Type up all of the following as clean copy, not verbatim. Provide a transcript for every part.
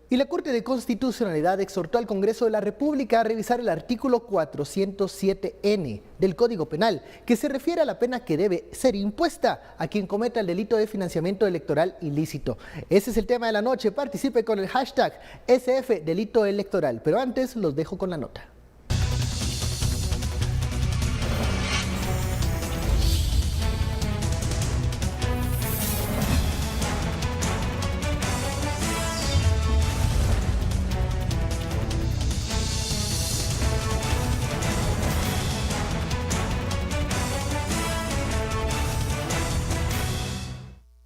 Y la Corte de Constitucionalidad exhortó al Congreso de la República a revisar el artículo 407N del Código Penal, que se refiere a la pena que debe ser impuesta a quien cometa el delito de financiamiento electoral ilícito. Ese es el tema de la noche. Participe con el hashtag SF Delito Electoral. Pero antes los dejo con la nota.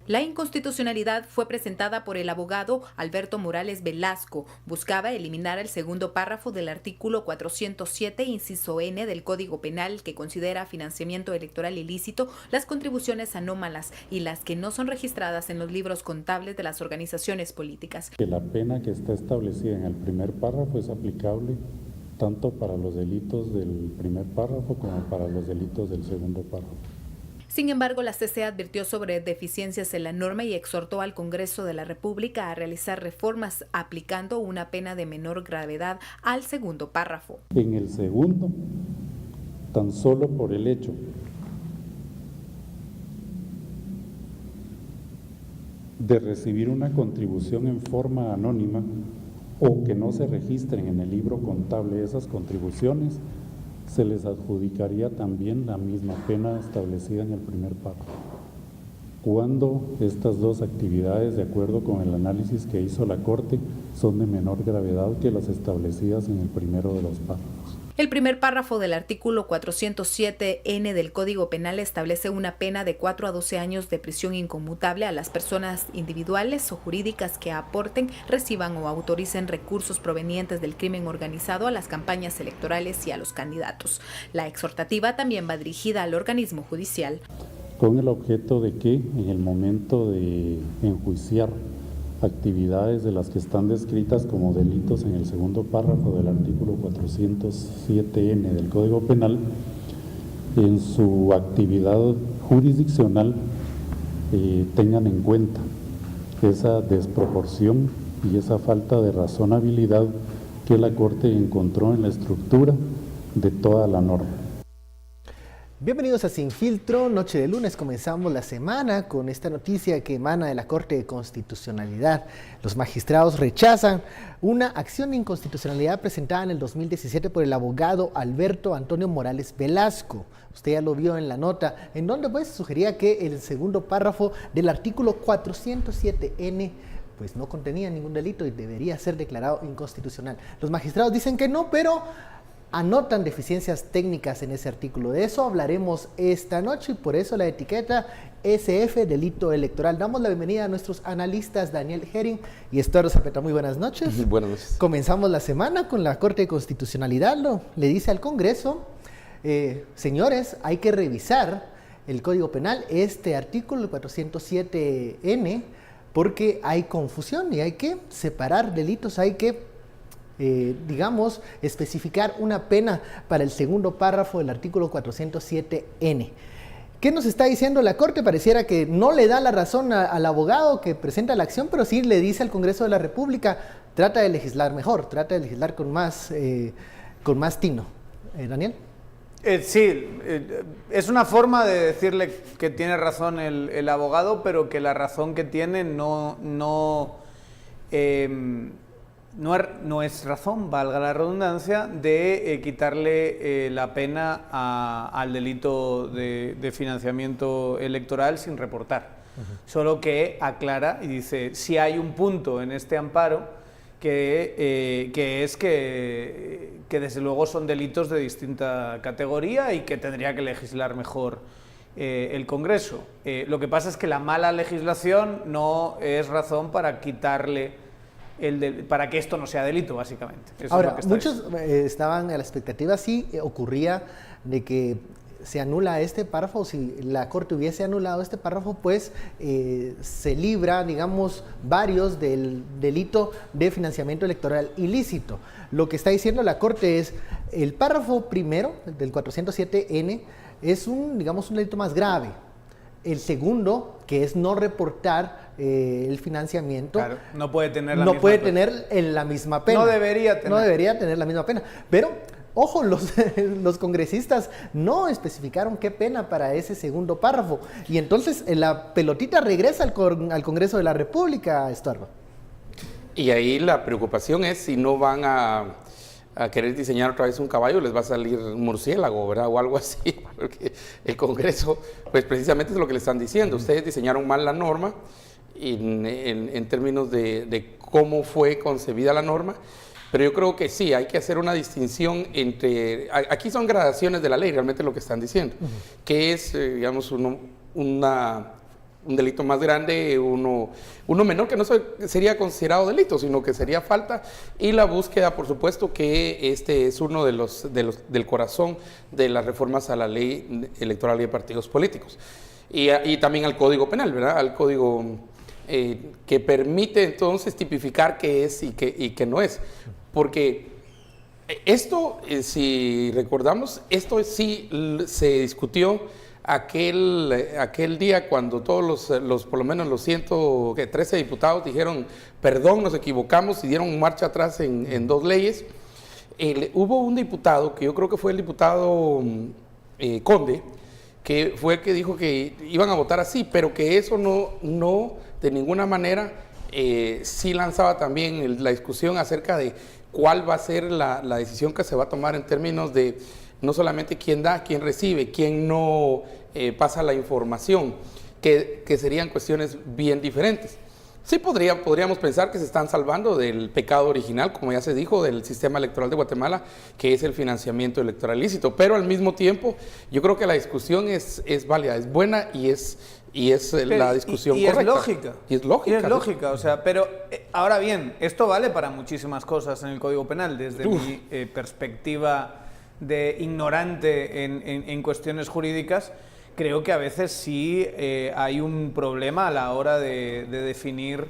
La inconstitucionalidad fue presentada por el abogado Alberto Morales Velasco. Buscaba eliminar el segundo párrafo del artículo 407, inciso N del Código Penal, que considera financiamiento electoral ilícito las contribuciones anómalas y las que no son registradas en los libros contables de las organizaciones políticas. Que la pena que está establecida en el primer párrafo es aplicable tanto para los delitos del primer párrafo como para los delitos del segundo párrafo. Sin embargo, la CC advirtió sobre deficiencias en la norma y exhortó al Congreso de la República a realizar reformas aplicando una pena de menor gravedad al segundo párrafo. En el segundo, tan solo por el hecho de recibir una contribución en forma anónima o que no se registren en el libro contable esas contribuciones, se les adjudicaría también la misma pena establecida en el primer párrafo. Cuando estas dos actividades, de acuerdo con el análisis que hizo la Corte, son de menor gravedad que las establecidas en el primero de los párrafos. El primer párrafo del artículo 407N del Código Penal establece una pena de 4 a 12 años de prisión inconmutable a las personas individuales o jurídicas que aporten, reciban o autoricen recursos provenientes del crimen organizado a las campañas electorales y a los candidatos. La exhortativa también va dirigida al organismo judicial. Con el objeto de que en el momento de enjuiciar actividades de las que están descritas como delitos en el segundo párrafo del artículo 407N del Código Penal, en su actividad jurisdiccional tengan en cuenta esa desproporción y esa falta de razonabilidad que la Corte encontró en la estructura de toda la norma. Bienvenidos a Sin Filtro. Noche de lunes comenzamos la semana con esta noticia que emana de la Corte de Constitucionalidad. Los magistrados rechazan una acción de inconstitucionalidad presentada en el 2017 por el abogado Alberto Antonio Morales Velasco. Usted ya lo vio en la nota, en donde pues sugería que el segundo párrafo del artículo 407N pues no contenía ningún delito y debería ser declarado inconstitucional. Los magistrados dicen que no, pero anotan deficiencias técnicas en ese artículo. De eso hablaremos esta noche y por eso la etiqueta SF Delito Electoral. Damos la bienvenida a nuestros analistas Daniel Herring y Estuardo Zapeta. Muy buenas noches. Buenas noches. Comenzamos la semana con la Corte de Constitucionalidad. Le dice al Congreso, señores, hay que revisar el Código Penal, este artículo, el 407N, porque hay confusión y hay que separar delitos, hay que especificar una pena para el segundo párrafo del artículo 407N. ¿Qué nos está diciendo la Corte? Pareciera que no le da la razón al abogado que presenta la acción, pero sí le dice al Congreso de la República, trata de legislar mejor, trata de legislar con más tino. ¿Daniel? Sí, es una forma de decirle que tiene razón el abogado, pero que la razón que tiene no es razón, valga la redundancia, de quitarle la pena al delito de financiamiento electoral sin reportar. Solo que aclara y dice, si hay un punto en este amparo que desde luego son delitos de distinta categoría y que tendría que legislar mejor el Congreso. Lo que pasa es que la mala legislación no es razón para quitarle para que esto no sea delito, básicamente. Eso ahora, es lo que muchos estaban a la expectativa si ocurría de que se anula este párrafo, o si la Corte hubiese anulado este párrafo, pues se libra, digamos, varios del delito de financiamiento electoral ilícito. Lo que está diciendo la Corte es, el párrafo primero del 407N es un delito más grave. El segundo, que es no reportar el financiamiento. Claro, no puede tener la misma pena. No debería tener. No debería tener la misma pena. Pero, ojo, los congresistas no especificaron qué pena para ese segundo párrafo. Y entonces la pelotita regresa al Congreso de la República, Estuardo. Y ahí la preocupación es si no van a querer diseñar otra vez un caballo, les va a salir un murciélago, ¿verdad? O algo así, porque el Congreso, pues precisamente es lo que le están diciendo. Ustedes diseñaron mal la norma en términos de cómo fue concebida la norma, pero yo creo que sí, hay que hacer una distinción entre... Aquí son gradaciones de la ley, realmente lo que están diciendo, que es, digamos, un delito más grande, uno menor, que no sería considerado delito, sino que sería falta, y la búsqueda, por supuesto, que este es uno del corazón de las reformas a la ley electoral y de partidos políticos. Y también al Código Penal, ¿verdad? Al Código que permite entonces tipificar qué es y qué no es. Porque esto, si recordamos, esto sí se discutió aquel día cuando todos por lo menos los 113 diputados dijeron perdón, nos equivocamos y dieron marcha atrás en 2 leyes. Hubo un diputado, que yo creo que fue el diputado Conde, que fue el que dijo que iban a votar así, pero que eso no de ninguna manera sí lanzaba también la discusión acerca de cuál va a ser la decisión que se va a tomar en términos de no solamente quién da, quién recibe, quién no pasa la información, que serían cuestiones bien diferentes. Sí podríamos pensar que se están salvando del pecado original, como ya se dijo, del sistema electoral de Guatemala, que es el financiamiento electoral ilícito, pero al mismo tiempo yo creo que la discusión es válida, es buena y es la discusión correcta. Es lógica. Y es lógica. Y es lógica, o sea, pero ahora bien, esto vale para muchísimas cosas en el Código Penal, desde mi perspectiva de ignorante en cuestiones jurídicas. Creo que a veces sí hay un problema a la hora de definir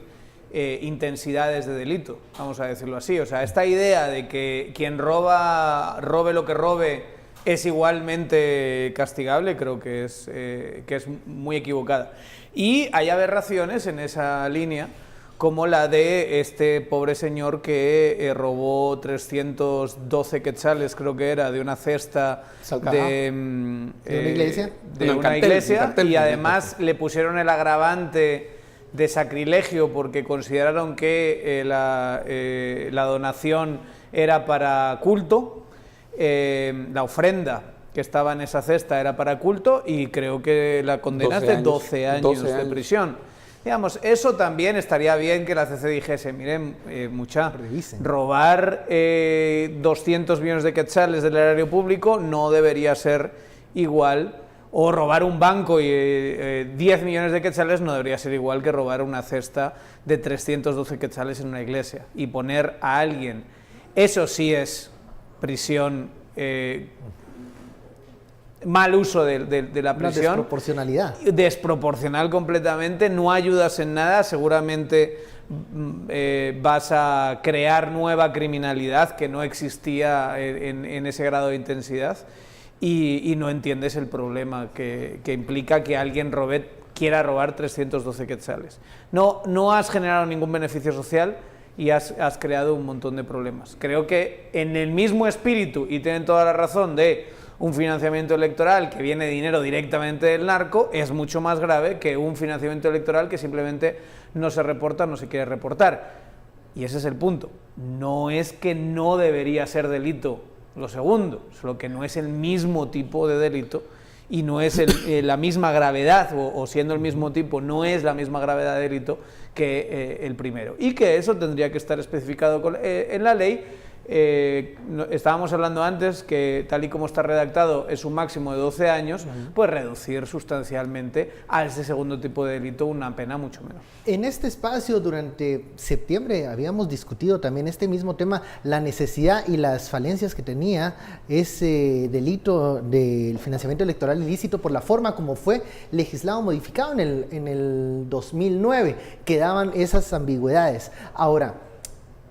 intensidades de delito, vamos a decirlo así. O sea, esta idea de que quien robe lo que robe es igualmente castigable, creo que es muy equivocada. Y hay aberraciones en esa línea, como la de este pobre señor que robó 312 quetzales, creo que era, de una cesta de una iglesia, y además le pusieron el agravante de sacrilegio porque consideraron que la donación era para culto, la ofrenda que estaba en esa cesta era para culto, y creo que la condena es de 12 años de prisión. Digamos, eso también estaría bien que la CC dijese, miren, robar 200 millones de quetzales del erario público no debería ser igual, o robar un banco y 10 millones de quetzales no debería ser igual que robar una cesta de 312 quetzales en una iglesia. Y poner a alguien, eso sí es prisión, mal uso de la prisión. Una desproporcionalidad. Desproporcional completamente, no ayudas en nada, seguramente vas a crear nueva criminalidad que no existía en ese grado de intensidad, y no entiendes el problema que implica que alguien quiera robar 312 quetzales. No has generado ningún beneficio social y has creado un montón de problemas. Creo que en el mismo espíritu, y tienen toda la razón, de un financiamiento electoral que viene dinero directamente del narco, es mucho más grave que un financiamiento electoral que simplemente no se reporta, no se quiere reportar. Y ese es el punto. No es que no debería ser delito lo segundo, solo que no es el mismo tipo de delito y no es la misma gravedad, o siendo el mismo tipo, no es la misma gravedad de delito que el primero. Y que eso tendría que estar especificado en la ley. Estábamos hablando antes que, tal y como está redactado, es un máximo de 12 años, pues reducir sustancialmente a ese segundo tipo de delito una pena mucho menor. En este espacio, durante septiembre, habíamos discutido también este mismo tema, la necesidad y las falencias que tenía ese delito del financiamiento electoral ilícito por la forma como fue legislado, modificado en el 2009, que daban esas ambigüedades. Ahora,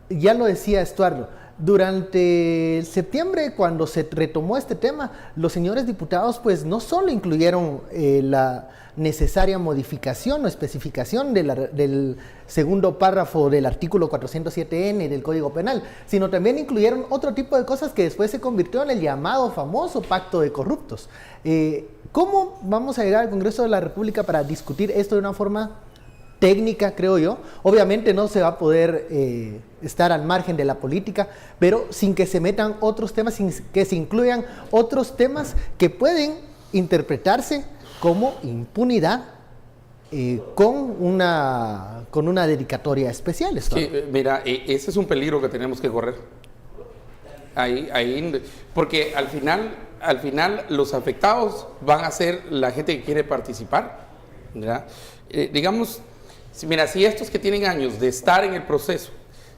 ya lo decía Estuardo, Durante septiembre, cuando se retomó este tema, los señores diputados pues no solo incluyeron la necesaria modificación o especificación del segundo párrafo del artículo 407N del Código Penal, sino también incluyeron otro tipo de cosas que después se convirtió en el llamado famoso pacto de corruptos. ¿Cómo vamos a llegar al Congreso de la República para discutir esto de una forma técnica, creo yo? Obviamente no se va a poder estar al margen de la política, pero sin que se metan otros temas, sin que se incluyan otros temas que pueden interpretarse como impunidad con una dedicatoria especial. Sí, mira, ese es un peligro que tenemos que correr. Porque al final los afectados van a ser la gente que quiere participar, ¿verdad? Digamos, mira, si estos que tienen años de estar en el proceso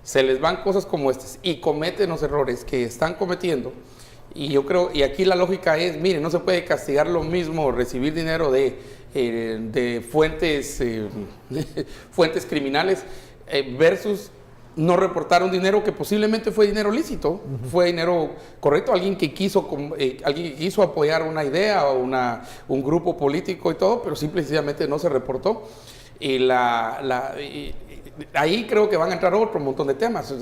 se les van cosas como estas y cometen los errores que están cometiendo, y yo creo, y aquí la lógica es, mire, no se puede castigar lo mismo recibir dinero de fuentes criminales versus no reportar un dinero que posiblemente fue dinero lícito, fue dinero correcto, alguien que quiso apoyar una idea o un grupo político y todo, pero simple y sencillamente no se reportó. Y ahí creo que van a entrar otro montón de temas.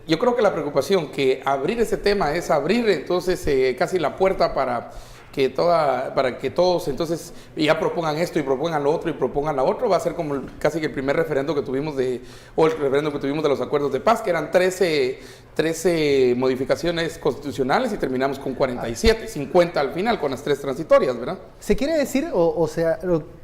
Yo creo que la preocupación que abrir ese tema es abrir entonces casi la puerta para que todos entonces ya propongan esto y propongan lo otro y propongan lo otro. Va a ser como casi que el primer referendo que tuvimos de los acuerdos de paz, que eran 13 modificaciones constitucionales y terminamos con 47, 50 al final con las 3 transitorias, ¿verdad? Se quiere decir, o sea,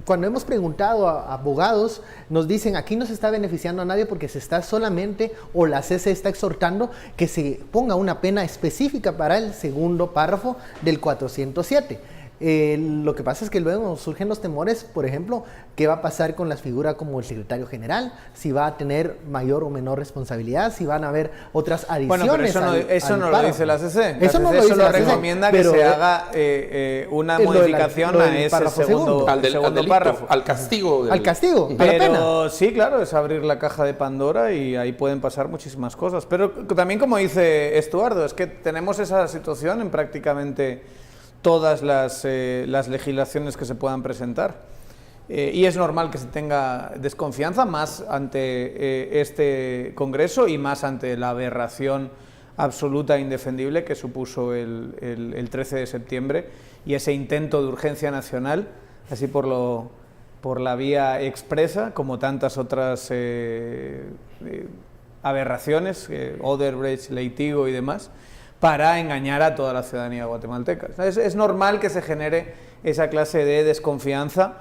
cuando hemos preguntado a abogados, nos dicen aquí no se está beneficiando a nadie porque se está solamente, o la CC está exhortando que se ponga una pena específica para el segundo párrafo del 407. Lo que pasa es que luego surgen los temores, por ejemplo, qué va a pasar con las figuras como el secretario general, si va a tener mayor o menor responsabilidad, si van a haber otras adiciones. Bueno, pero eso no lo dice la CC. Eso no lo dice la CC, recomienda que se haga una modificación a ese segundo párrafo. Al castigo. Al castigo, a la pena. Sí, claro, es abrir la caja de Pandora y ahí pueden pasar muchísimas cosas. Pero también, como dice Estuardo, es que tenemos esa situación en prácticamente todas las legislaciones que se puedan presentar. Y es normal que se tenga desconfianza más ante este Congreso y más ante la aberración absoluta e indefendible que supuso el 13 de septiembre y ese intento de urgencia nacional, así por la vía expresa, como tantas otras aberraciones, Odebrecht, Leitigo y demás, para engañar a toda la ciudadanía guatemalteca. Es normal que se genere esa clase de desconfianza.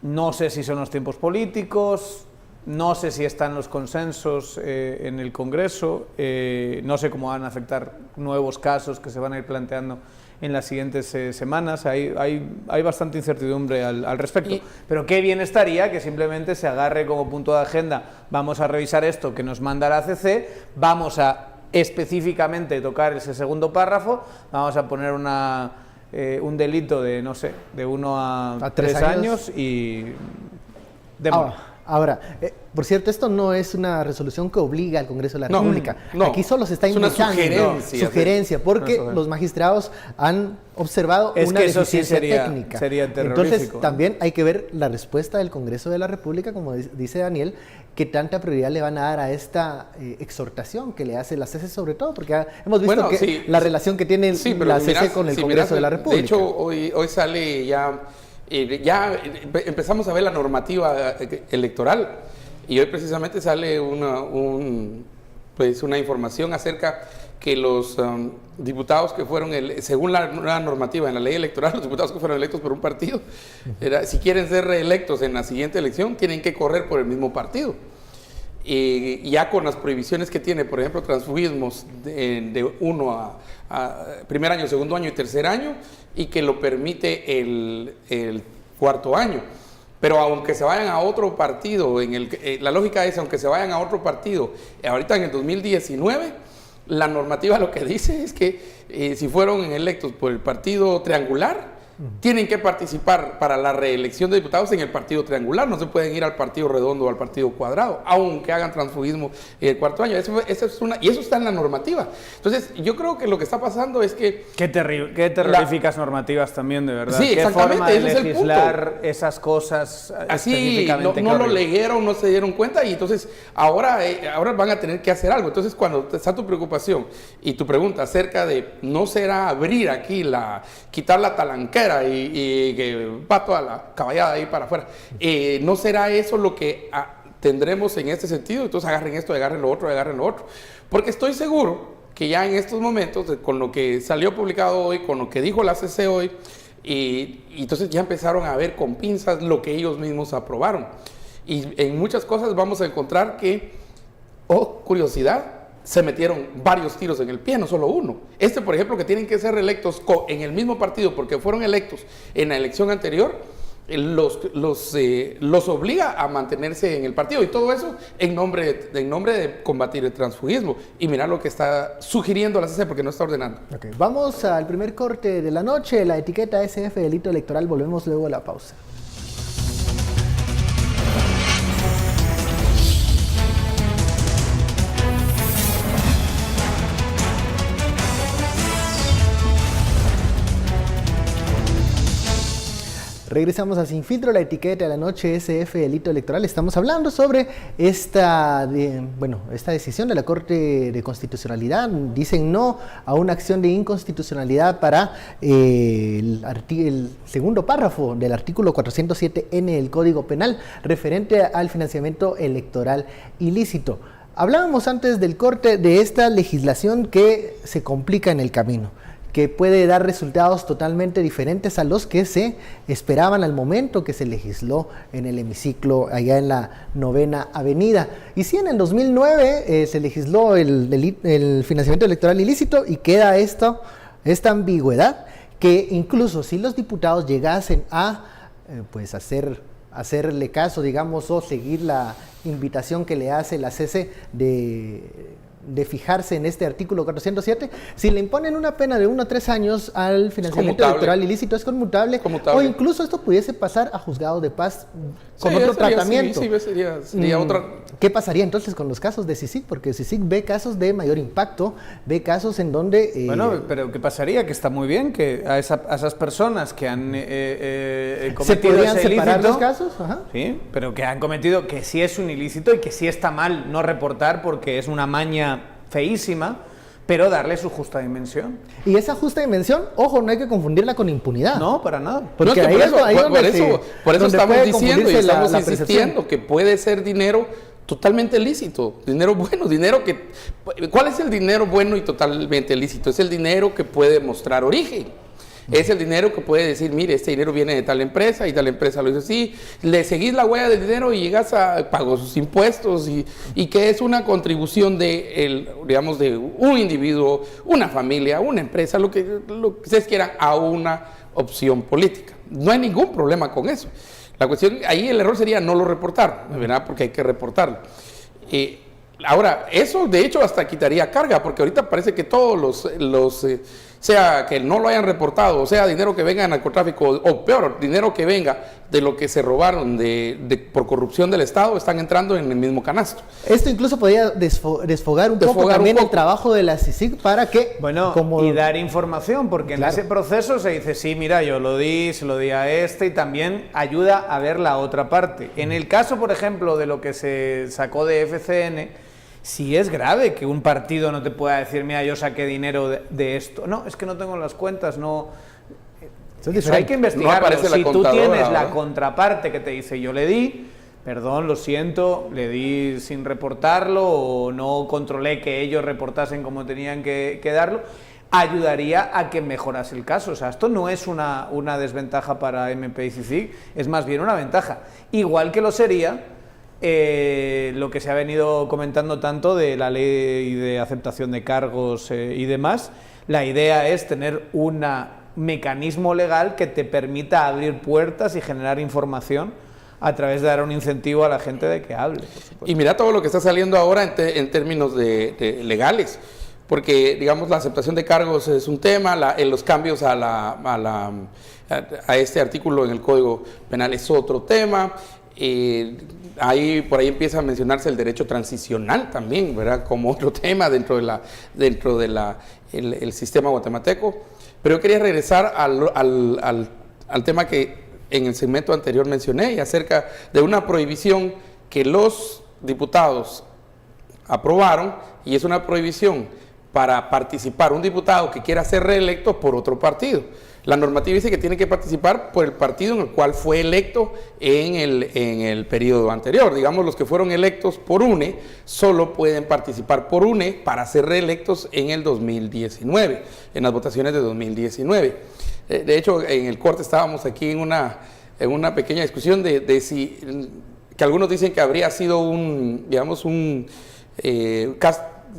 No sé si son los tiempos políticos, no sé si están los consensos en el Congreso, no sé cómo van a afectar nuevos casos que se van a ir planteando en las siguientes semanas. Hay bastante incertidumbre al respecto. Pero qué bien estaría que simplemente se agarre como punto de agenda, vamos a revisar esto que nos manda la CC, vamos a específicamente tocar ese segundo párrafo, vamos a poner un delito de, no sé, de 1 a 3 años y... Ahora, por cierto, esto no es una resolución que obliga al Congreso de la República. No, aquí solo se está invitando. Una sugerencia, porque los magistrados han observado una deficiencia técnica. Sería terrorífico. Entonces, también hay que ver la respuesta del Congreso de la República, como dice Daniel, qué tanta prioridad le van a dar a esta exhortación que le hace la CC, sobre todo, porque hemos visto la relación que tiene la CC con el Congreso de la República. De hecho, hoy sale ya empezamos a ver la normativa electoral y hoy precisamente sale una información acerca que los diputados que fueron, según la nueva normativa en la ley electoral, los diputados que fueron electos por un partido, si quieren ser reelectos en la siguiente elección, tienen que correr por el mismo partido. Y ya con las prohibiciones que tiene, por ejemplo, transfugismos de 1 a primer año, segundo año y tercer año, y que lo permite el cuarto año. Pero aunque se vayan a otro partido, la lógica es, aunque se vayan a otro partido, ahorita en el 2019, la normativa lo que dice es que si fueron electos por el partido triangular, tienen que participar para la reelección de diputados en el partido triangular, no se pueden ir al partido redondo o al partido cuadrado, aunque hagan transfugismo en el cuarto año. Eso está en la normativa. Entonces, yo creo que lo que está pasando es que... Qué terroríficas normativas también, de verdad. Sí, qué exactamente, forma de ese es el legislar punto. esas cosas Así específicamente. no lo leyeron, no se dieron cuenta, y entonces ahora van a tener que hacer algo. Entonces, cuando está tu preocupación y tu pregunta acerca de no será abrir aquí, quitar la talanquera y que va toda la caballada ahí para afuera, no será eso lo que tendremos en este sentido. Entonces agarren esto, agarren lo otro, porque estoy seguro que ya en estos momentos, con lo que salió publicado hoy, con lo que dijo la CC hoy, y entonces ya empezaron a ver con pinzas lo que ellos mismos aprobaron, y en muchas cosas vamos a encontrar que, curiosidad, se metieron varios tiros en el pie, no solo uno. Por ejemplo, que tienen que ser reelectos en el mismo partido porque fueron electos en la elección anterior, los obliga a mantenerse en el partido, y todo eso en nombre de combatir el transfugismo. Y mirar lo que está sugiriendo la CC, porque no está ordenando. Okay. Vamos al primer corte de la noche, la etiqueta SF delito electoral. Volvemos luego a la pausa. Regresamos a Sin Filtro, la etiqueta de la noche, SF delito electoral. Estamos hablando sobre esta decisión de la Corte de Constitucionalidad. Dicen no a una acción de inconstitucionalidad para el segundo párrafo del artículo 407N del Código Penal referente al financiamiento electoral ilícito. Hablábamos antes del corte de esta legislación que se complica en el camino, que puede dar resultados totalmente diferentes a los que se esperaban al momento que se legisló en el hemiciclo allá en la 9ª Avenida. Y sí, en el 2009 se legisló el financiamiento electoral ilícito, y queda esta ambigüedad que incluso si los diputados llegasen a hacerle caso, digamos, o seguir la invitación que le hace la CC de fijarse en este artículo 407, si le imponen una pena de 1 a 3 años al financiamiento electoral ilícito, es conmutable, o incluso esto pudiese pasar a juzgado de paz con otro tratamiento. Sería otra. ¿Qué pasaría entonces con los casos de CICIG? Porque CICIG ve casos de mayor impacto, ve casos en donde... Bueno, pero ¿qué pasaría? Que está muy bien que a esas personas que han cometido ¿se podrían ese separar ilícito, los casos? Ajá. Sí, pero que han cometido, que sí es un ilícito y que sí está mal no reportar porque es una maña feísima, pero darle su justa dimensión. Y esa justa dimensión, ojo, no hay que confundirla con impunidad. No, para nada. Porque no, por eso estamos puede diciendo y estamos la insistiendo que puede ser dinero totalmente lícito, dinero bueno, dinero que... ¿Cuál es el dinero bueno y totalmente lícito? Es el dinero que puede mostrar origen. Es el dinero que puede decir, mire, este dinero viene de tal empresa y tal empresa lo hizo así. Le seguís la huella del dinero y llegas a pagar sus impuestos y que es una contribución de un individuo, una familia, una empresa, lo que ustedes quieran, a una opción política. No hay ningún problema con eso. La cuestión, ahí el error sería no lo reportar, ¿verdad? Porque hay que reportarlo. Ahora, eso de hecho hasta quitaría carga, porque ahorita parece que todos sea que no lo hayan reportado, o sea, dinero que venga de narcotráfico, o peor, dinero que venga de lo que se robaron por corrupción del Estado, están entrando en el mismo canasto. Esto incluso podría desfogar un poco también el trabajo de la CICIG para que... y dar información, porque en ese proceso se dice, sí, mira, yo se lo di a este, y también ayuda a ver la otra parte. En el caso, por ejemplo, de lo que se sacó de FCN, sí es grave que un partido no te pueda decir, mira, yo saqué dinero de esto. No, es que no tengo las cuentas, no... Eso hay que investigarlo. No, si tú tienes la contraparte que te dice, yo le di, perdón, lo siento, le di sin reportarlo, o no controlé que ellos reportasen como tenían que darlo, ayudaría a que mejorase el caso. O sea, esto no es una desventaja para MP y CICIG, es más bien una ventaja. Igual que lo sería lo que se ha venido comentando tanto de la ley de aceptación de cargos y demás. La idea es tener un mecanismo legal que te permita abrir puertas y generar información a través de dar un incentivo a la gente de que hable. Y mira todo lo que está saliendo ahora en términos de legales, porque digamos la aceptación de cargos es un tema, los cambios a a este artículo en el Código Penal es otro tema. Por ahí empieza a mencionarse el derecho transicional también, ¿verdad? Como otro tema dentro del sistema guatemalteco. Pero yo quería regresar al tema que en el segmento anterior mencioné, y acerca de una prohibición que los diputados aprobaron, y es una prohibición para participar un diputado que quiera ser reelecto por otro partido. La normativa dice que tiene que participar por el partido en el cual fue electo en el periodo anterior. Digamos, los que fueron electos por UNE solo pueden participar por UNE para ser reelectos en el 2019, en las votaciones de 2019. De hecho, en el corte estábamos aquí en una pequeña discusión de si, que algunos dicen que habría sido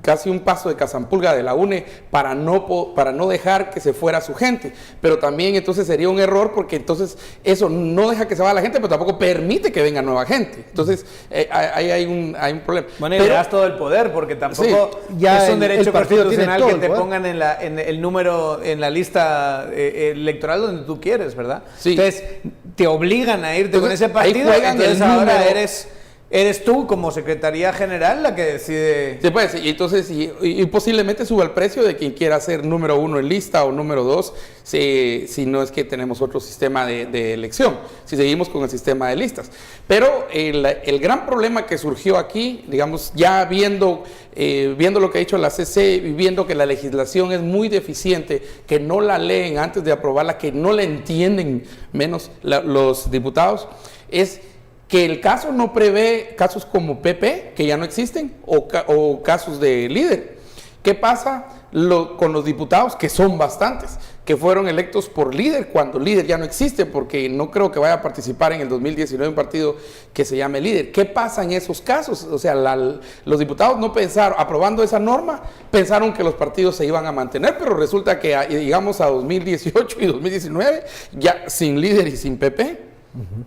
casi un paso de Cazampulga de la UNE para no dejar que se fuera su gente, pero también entonces sería un error, porque entonces eso no deja que se vaya la gente, pero tampoco permite que venga nueva gente. Entonces ahí hay un problema. Bueno, y le das todo el poder, porque tampoco es un derecho constitucional que te pongan en el número, en la lista electoral donde tú quieres, ¿verdad? Sí. Entonces te obligan a irte con ese partido, entonces ahora eres tú como Secretaría General la que decide. Sí, pues, y entonces, y posiblemente suba el precio de quien quiera ser número 1 en lista o número 2, si no es que tenemos otro sistema de elección, si seguimos con el sistema de listas. Pero el gran problema que surgió aquí, digamos, ya viendo lo que ha dicho la CC y viendo que la legislación es muy deficiente, que no la leen antes de aprobarla, que no la entienden menos los diputados, es que el caso no prevé casos como PP, que ya no existen, o casos de líder. ¿Qué pasa con los diputados, que son bastantes, que fueron electos por líder, cuando líder ya no existe, porque no creo que vaya a participar en el 2019 un partido que se llame líder? ¿Qué pasa en esos casos? O sea, los diputados no pensaron, aprobando esa norma, pensaron que los partidos se iban a mantener, pero resulta que llegamos a 2018 y 2019 ya sin líder y sin PP.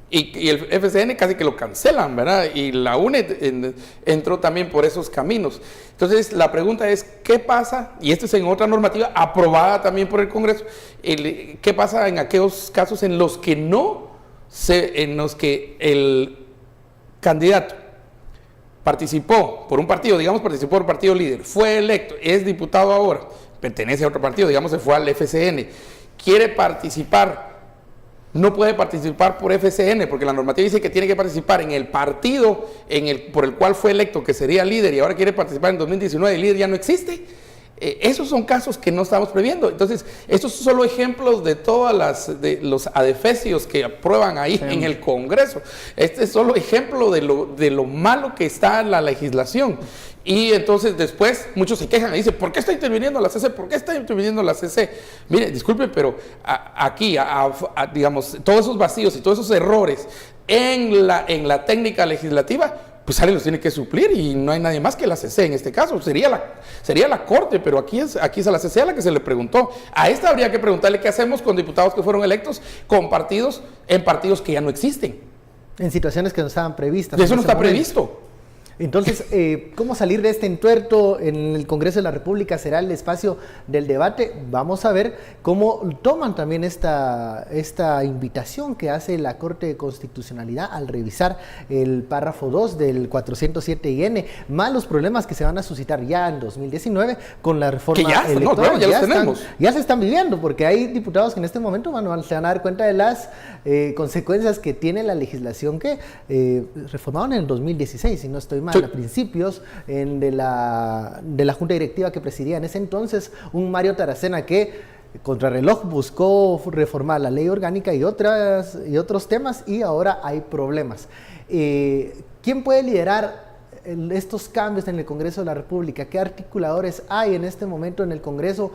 Y el FCN casi que lo cancelan, ¿verdad? Y la UNE entró también por esos caminos. Entonces, la pregunta es, ¿qué pasa? Y esto es en otra normativa aprobada también por el Congreso. ¿Qué pasa en aquellos casos en los que el candidato participó por un partido, digamos, participó por un partido líder, fue electo, es diputado ahora, pertenece a otro partido, digamos, se fue al FCN, quiere participar? No puede participar por FCN, porque la normativa dice que tiene que participar en el partido por el cual fue electo, que sería líder, y ahora quiere participar en 2019 y el líder ya no existe. Esos son casos que no estamos previendo. Entonces, estos son solo ejemplos de los adefesios que aprueban ahí en el Congreso. Este es solo ejemplo de lo malo que está la legislación. Y entonces después muchos se quejan y dicen, ¿por qué está interviniendo la CC? ¿Por qué está interviniendo la CC? Mire, disculpe, pero aquí, digamos, todos esos vacíos y todos esos errores en la técnica legislativa, pues alguien los tiene que suplir, y no hay nadie más que la CC en este caso. Sería la Corte, pero aquí es a la CC a la que se le preguntó. A esta habría que preguntarle qué hacemos con diputados que fueron electos en partidos que ya no existen. En situaciones que no estaban previstas. Eso no está previsto. Entonces, ¿cómo salir de este entuerto? En el Congreso de la República será el espacio del debate. Vamos a ver cómo toman también esta invitación que hace la Corte de Constitucionalidad al revisar el párrafo 2 del 407-IN, más los problemas que se van a suscitar ya en 2019 con la reforma electoral. Ya se están viviendo, porque hay diputados que en este momento se van a dar cuenta de las consecuencias que tiene la legislación que reformaron en el 2016, si no estoy mal. A principios de la junta directiva que presidía en ese entonces un Mario Taracena que contrarreloj buscó reformar la ley orgánica y otros temas, y ahora hay problemas. ¿Quién puede liderar estos cambios en el Congreso de la República? ¿Qué articuladores hay en este momento en el Congreso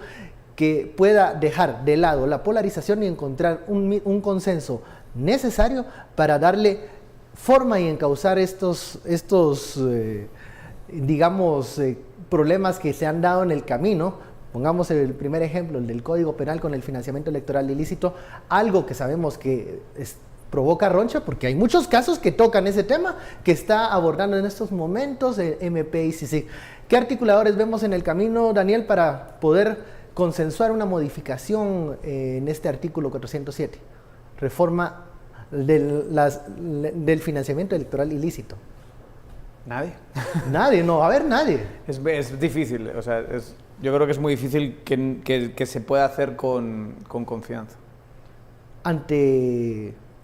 que pueda dejar de lado la polarización y encontrar un consenso necesario para darle forma y encauzar estos problemas que se han dado en el camino? Pongamos el primer ejemplo, el del Código Penal con el financiamiento electoral ilícito, algo que sabemos que provoca roncha, porque hay muchos casos que tocan ese tema que está abordando en estos momentos el MPICC. ¿Qué articuladores vemos en el camino, Daniel, para poder consensuar una modificación en este artículo 407? reforma del financiamiento electoral ilícito? Nadie. Nadie, no va a haber nadie. Es difícil, o sea, yo creo que es muy difícil que se pueda hacer con confianza.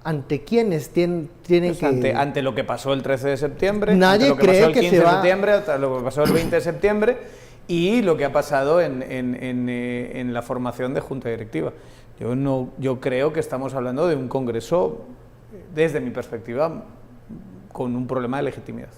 ¿Ante quiénes tienen Pues que...? ante lo que pasó el 13 de septiembre, Nadie ante lo que cree pasó el que 15 se de va... septiembre, hasta lo que pasó el 20 de septiembre y lo que ha pasado en la formación de junta directiva. Yo creo que estamos hablando de un congreso, desde mi perspectiva, con un problema de legitimidad.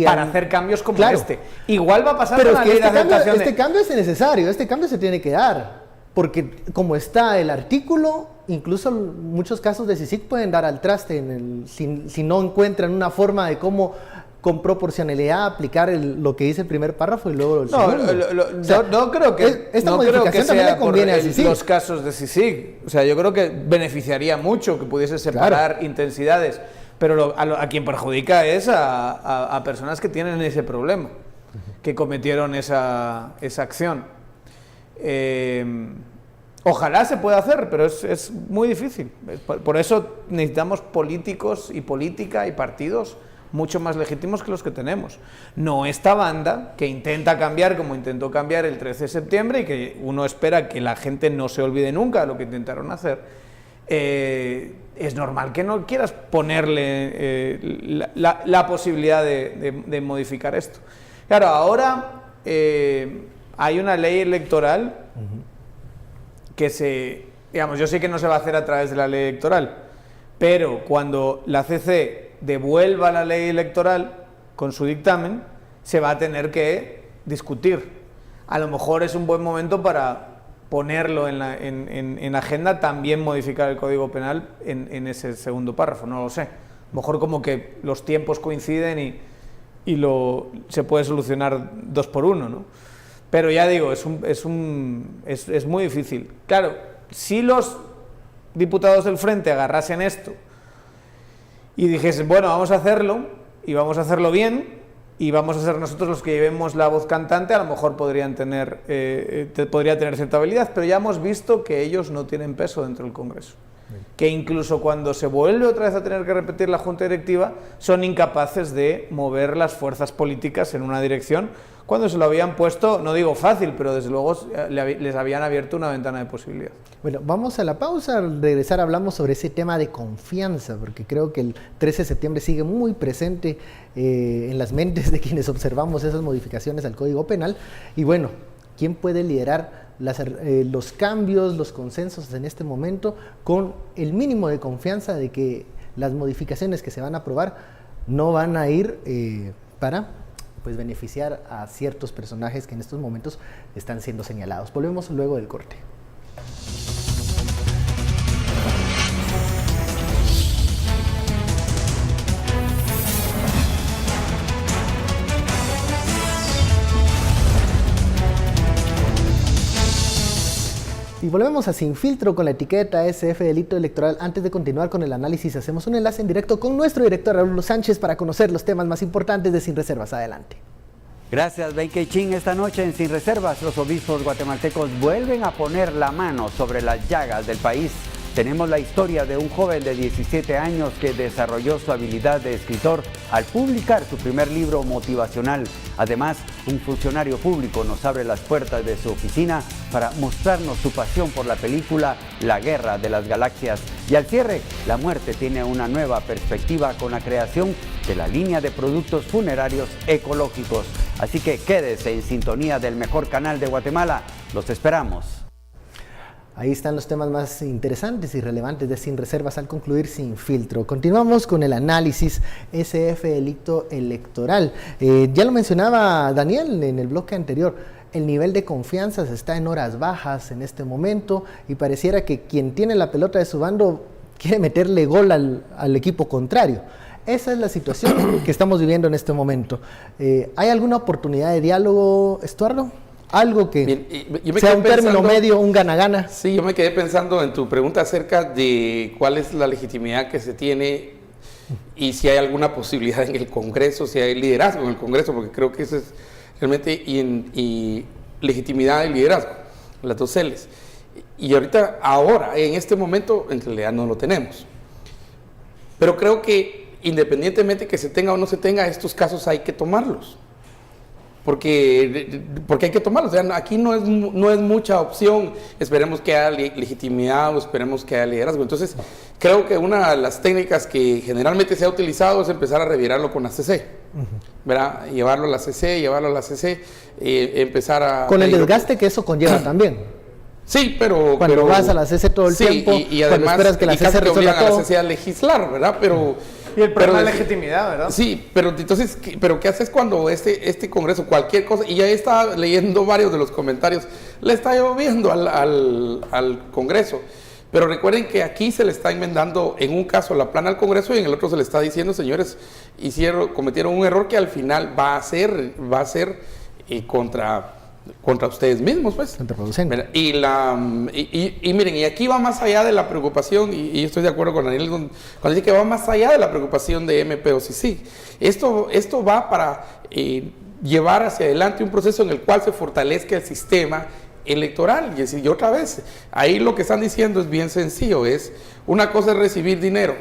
Para hacer cambios como este. Igual va a pasar pero con es la que ley de aceptación este cambio es necesario, este cambio se tiene que dar, porque como está el artículo, incluso muchos casos de CICIG pueden dar al traste si no encuentran una forma de cómo con proporcionalidad aplicar lo que dice el primer párrafo y luego el segundo. No creo que esta no creo modificación que también sea le conviene por a CICIG. los casos de CICIG. O sea, yo creo que beneficiaría mucho que pudiese separar intensidades, pero a quien perjudica es a personas que tienen ese problema, que cometieron esa acción. Ojalá se pueda hacer, pero es muy difícil. Por eso necesitamos políticos y política y partidos mucho más legítimos que los que tenemos. No esta banda que intenta cambiar como intentó cambiar el 13 de septiembre y que uno espera que la gente no se olvide nunca de lo que intentaron hacer. Es normal que no quieras ponerle la posibilidad de modificar esto. Claro, ahora hay una ley electoral que digamos, yo sé que no se va a hacer a través de la ley electoral, pero cuando la CC devuelva la ley electoral con su dictamen, se va a tener que discutir. A lo mejor es un buen momento para ponerlo en agenda, también modificar el Código Penal en ese segundo párrafo, no lo sé. A lo mejor como que los tiempos coinciden y se puede solucionar 2 por 1, ¿no? Pero ya digo, es muy difícil. Claro, si los diputados del Frente agarrasen esto y dijesen, bueno, vamos a hacerlo, y vamos a hacerlo bien, y vamos a ser nosotros los que llevemos la voz cantante, a lo mejor podría tener cierta habilidad, pero ya hemos visto que ellos no tienen peso dentro del Congreso. Que incluso cuando se vuelve otra vez a tener que repetir la Junta Directiva, son incapaces de mover las fuerzas políticas en una dirección, cuando se lo habían puesto, no digo fácil, pero desde luego les habían abierto una ventana de posibilidad. Bueno, vamos a la pausa, al regresar hablamos sobre ese tema de confianza, porque creo que el 13 de septiembre sigue muy presente en las mentes de quienes observamos esas modificaciones al Código Penal, y bueno, ¿quién puede liderar los cambios, los consensos en este momento con el mínimo de confianza de que las modificaciones que se van a aprobar no van a ir para beneficiar a ciertos personajes que en estos momentos están siendo señalados? Volvemos luego del corte. Y volvemos a Sin Filtro con la etiqueta SF Delito Electoral. Antes de continuar con el análisis, hacemos un enlace en directo con nuestro director Raúl Sánchez para conocer los temas más importantes de Sin Reservas. Adelante. Gracias, Beike Chin. Esta noche en Sin Reservas, los obispos guatemaltecos vuelven a poner la mano sobre las llagas del país. Tenemos la historia de un joven de 17 años que desarrolló su habilidad de escritor al publicar su primer libro motivacional. Además, un funcionario público nos abre las puertas de su oficina para mostrarnos su pasión por la película La Guerra de las Galaxias. Y al cierre, la muerte tiene una nueva perspectiva con la creación de la línea de productos funerarios ecológicos. Así que quédese en sintonía del mejor canal de Guatemala. Los esperamos. Ahí están los temas más interesantes y relevantes de Sin Reservas al concluir Sin Filtro. Continuamos con el análisis SF Delito Electoral. Ya lo mencionaba Daniel en el bloque anterior, el nivel de confianza está en horas bajas en este momento y pareciera que quien tiene la pelota de su bando quiere meterle gol al equipo contrario. Esa es la situación que estamos viviendo en este momento. ¿Hay alguna oportunidad de diálogo, Estuardo? Algo que sea un término medio, un gana-gana. Sí, yo me quedé pensando en tu pregunta acerca de cuál es la legitimidad que se tiene y si hay alguna posibilidad en el Congreso, si hay liderazgo en el Congreso, porque creo que eso es realmente y legitimidad y liderazgo, las dos L's. Y ahora, en este momento, en realidad no lo tenemos. Pero creo que independientemente que se tenga o no se tenga, estos casos hay que tomarlos. Porque hay que tomarlos. O sea, aquí no es mucha opción. Esperemos que haya legitimidad o esperemos que haya liderazgo. Entonces, creo que una de las técnicas que generalmente se ha utilizado es empezar a revirarlo con la CC. ¿Verdad? Llevarlo a la CC, empezar a... Con el desgaste que eso conlleva también. Sí, pero... Cuando vas a la CC todo el tiempo, y además, cuando esperas que la CC resuelva todo. A la CC a legislar, ¿verdad? Pero... Y el problema de legitimidad, ¿verdad? Sí, pero entonces, ¿qué haces cuando este Congreso, cualquier cosa, y ya estaba leyendo varios de los comentarios, le está lloviendo al Congreso, pero recuerden que aquí se le está enmendando en un caso la plana al Congreso y en el otro se le está diciendo, señores, cometieron un error que al final va a ser contra ustedes mismos, pues. Contraproducente. Y miren, y aquí va más allá de la preocupación, y estoy de acuerdo con Daniel cuando dice que va más allá de la preocupación de MPOCC. Esto va para llevar hacia adelante un proceso en el cual se fortalezca el sistema electoral. Y otra vez, ahí lo que están diciendo es bien sencillo, una cosa es recibir dinero,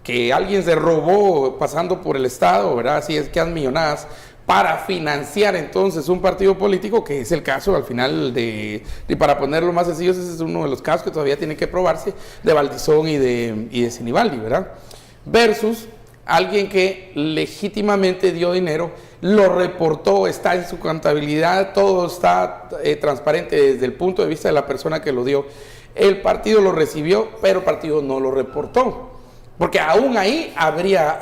que alguien se robó pasando por el Estado, ¿verdad? Así es que han millonadas, para financiar entonces un partido político, que es el caso al final y para ponerlo más sencillo, ese es uno de los casos que todavía tiene que probarse, de Valdizón y de Sinibaldi, ¿verdad? Versus alguien que legítimamente dio dinero, lo reportó, está en su contabilidad, todo está transparente desde el punto de vista de la persona que lo dio. El partido lo recibió, pero el partido no lo reportó. Porque aún ahí cabría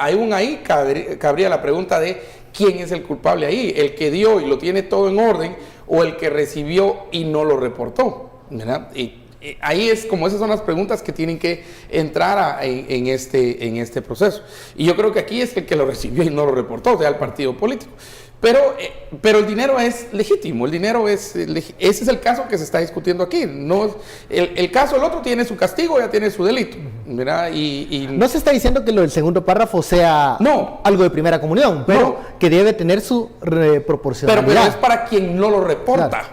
la pregunta de ¿quién es el culpable ahí? ¿El que dio y lo tiene todo en orden o el que recibió y no lo reportó? ¿Verdad? Y ahí es como esas son las preguntas que tienen que entrar en este proceso. Y yo creo que aquí es el que lo recibió y no lo reportó, o sea, el partido político. Pero el dinero es legítimo, ese es el caso que se está discutiendo aquí. No, el caso del otro tiene su castigo, ya tiene su delito, ¿verdad? No se está diciendo que lo del segundo párrafo sea algo de primera comunión, pero que debe tener su proporcionalidad. Pero es para quien no lo reporta, claro.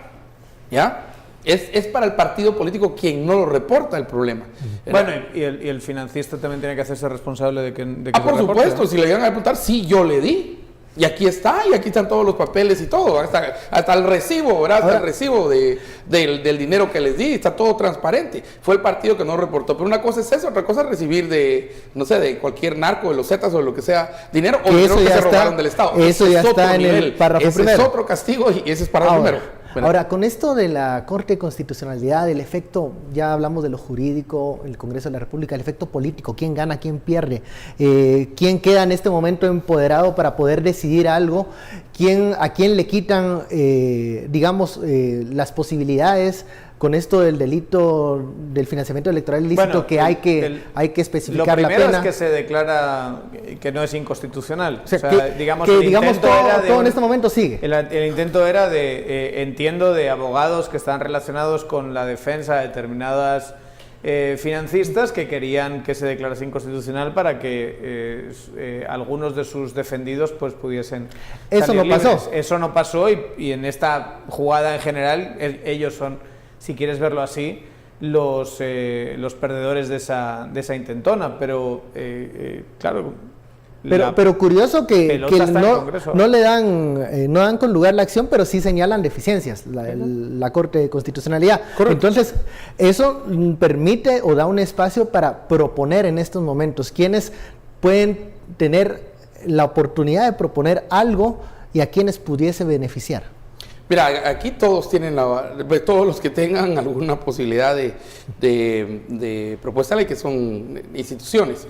¿Ya? Es para el partido político quien no lo reporta el problema. Bueno, y el financista también tiene que hacerse responsable de que por supuesto, ¿no? Si le llegan a reportar, sí, yo le di. Y aquí están todos los papeles y todo, hasta el recibo, ¿verdad? Hasta el recibo del dinero que les di, está todo transparente. Fue el partido que no reportó. Pero una cosa es eso, otra cosa es recibir de cualquier narco, de los Zetas o de lo que sea, dinero o dinero que se robaron del Estado. Eso ya está en el párrafo primero. Ese es otro castigo y ese es para el primero. Ahora, con esto de la Corte de Constitucionalidad, el efecto, ya hablamos de lo jurídico, el Congreso de la República, el efecto político, quién gana, quién pierde, quién queda en este momento empoderado para poder decidir algo, a quién le quitan, las posibilidades con esto del delito del financiamiento electoral ilícito, que hay que especificar la pena. Lo primero es que se declara que no es inconstitucional. O sea, todo en este momento sigue. El intento era entiendo, de abogados que están relacionados con la defensa de determinadas financistas que querían que se declarase inconstitucional para que algunos de sus defendidos pues pudiesen Eso no libres. pasó. Eso no pasó y en esta jugada en general ellos son, si quieres verlo así, los perdedores de esa intentona, pero claro. Pero curioso que no dan con lugar la acción, pero sí señalan deficiencias la Corte de Constitucionalidad. Correcto. Entonces, eso permite o da un espacio para proponer en estos momentos quienes pueden tener la oportunidad de proponer algo y a quienes pudiese beneficiar. Mira, aquí todos tienen todos los que tengan alguna posibilidad de propuesta de ley, que son instituciones,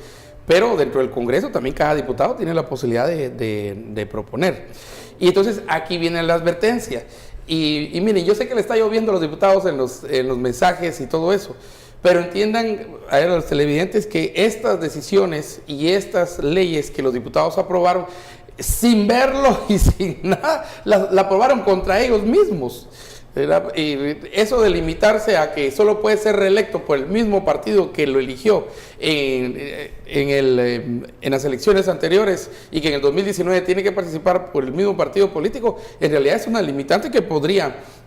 pero dentro del Congreso también cada diputado tiene la posibilidad de proponer. Y entonces aquí viene la advertencia. Y miren, yo sé que le está lloviendo a los diputados en los mensajes y todo eso, pero entiendan a los televidentes que estas decisiones y estas leyes que los diputados aprobaron, sin verlo y sin nada, la aprobaron contra ellos mismos. ¿verdad? Y eso de limitarse a que solo puede ser reelecto por el mismo partido que lo eligió en las elecciones anteriores y que en el 2019 tiene que participar por el mismo partido político, en realidad es una limitante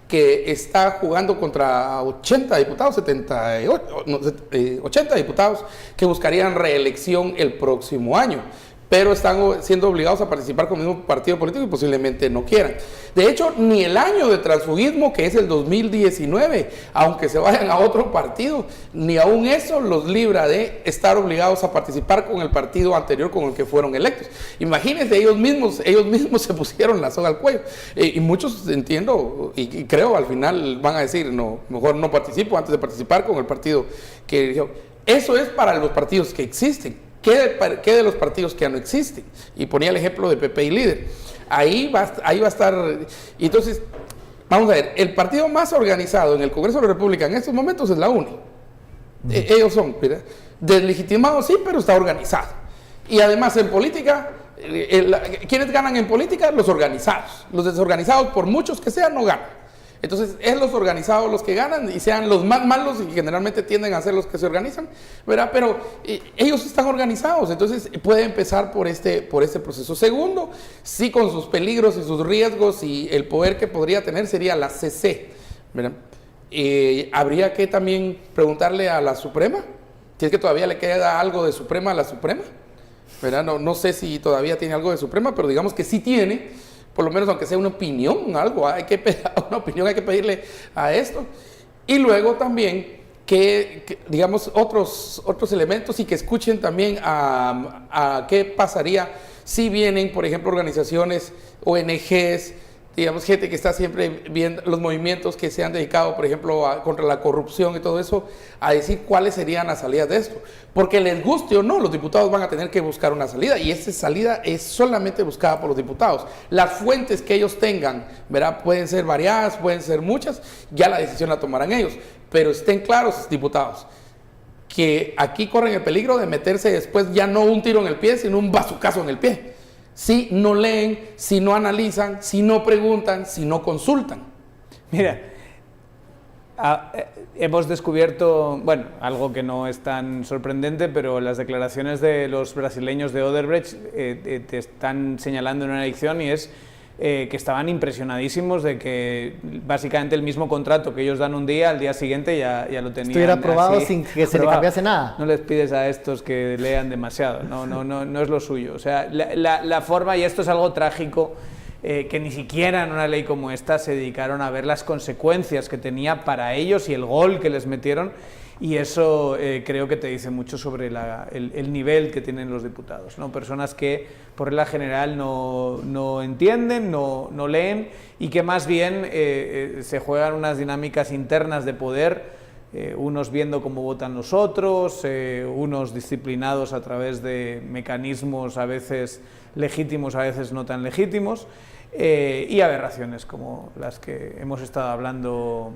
que está jugando contra 80 diputados, 80 diputados que buscarían reelección el próximo año, pero están siendo obligados a participar con el mismo partido político y posiblemente no quieran. De hecho, ni el año de transfugismo, que es el 2019, aunque se vayan a otro partido, ni aún eso los libra de estar obligados a participar con el partido anterior con el que fueron electos. Imagínense, ellos mismos se pusieron la soga al cuello. Y muchos, entiendo y creo, al final van a decir, no, mejor no participo antes de participar con el partido que eligió. Eso es para los partidos que existen. ¿Qué de los partidos que ya no existen? Y ponía el ejemplo de PP y Líder. Ahí va a estar. Y entonces, vamos a ver, el partido más organizado en el Congreso de la República en estos momentos es la UNE. Ellos son, ¿verdad? Deslegitimados, sí, pero está organizado. Y además en política, ¿quiénes ganan en política? Los organizados. Los desorganizados, por muchos que sean, no ganan. Entonces, es los organizados los que ganan y sean los más malos y generalmente tienden a ser los que se organizan, ¿verdad? Pero ellos están organizados, entonces puede empezar por este proceso. Segundo, sí, con sus peligros y sus riesgos y el poder que podría tener sería la CC, ¿verdad? Habría que también preguntarle a la Suprema, si es que todavía le queda algo de Suprema a la Suprema, ¿verdad? No sé si todavía tiene algo de Suprema, pero digamos que sí tiene. Por lo menos aunque sea una opinión, algo, hay que pedirle a esto. Y luego también que digamos, otros elementos y que escuchen también a qué pasaría si vienen, por ejemplo, organizaciones, ONGs, digamos, gente que está siempre viendo los movimientos que se han dedicado, por ejemplo, contra la corrupción y todo eso, a decir cuáles serían las salidas de esto. Porque les guste o no, los diputados van a tener que buscar una salida y esa salida es solamente buscada por los diputados. Las fuentes que ellos tengan, ¿verdad? Pueden ser variadas, pueden ser muchas, ya la decisión la tomarán ellos. Pero estén claros, diputados, que aquí corren el peligro de meterse después ya no un tiro en el pie, sino un bazucazo en el pie. Si no leen, si no analizan, si no preguntan, si no consultan. Mira, hemos descubierto, bueno, algo que no es tan sorprendente, pero las declaraciones de los brasileños de Odebrecht te están señalando en una elección y es que estaban impresionadísimos de que básicamente el mismo contrato que ellos dan un día, al día siguiente ya lo tenían. Estuviera aprobado así, sin que se le cambiase nada. No les pides a estos que lean demasiado, no es lo suyo. O sea, la forma, y esto es algo trágico, que ni siquiera en una ley como esta se dedicaron a ver las consecuencias que tenía para ellos y el gol que les metieron. Y eso creo que te dice mucho sobre el nivel que tienen los diputados, ¿no? Personas que por regla general no entienden, no leen y que más bien se juegan unas dinámicas internas de poder, unos viendo cómo votan los otros, unos disciplinados a través de mecanismos a veces legítimos, a veces no tan legítimos. Y aberraciones como las que hemos estado hablando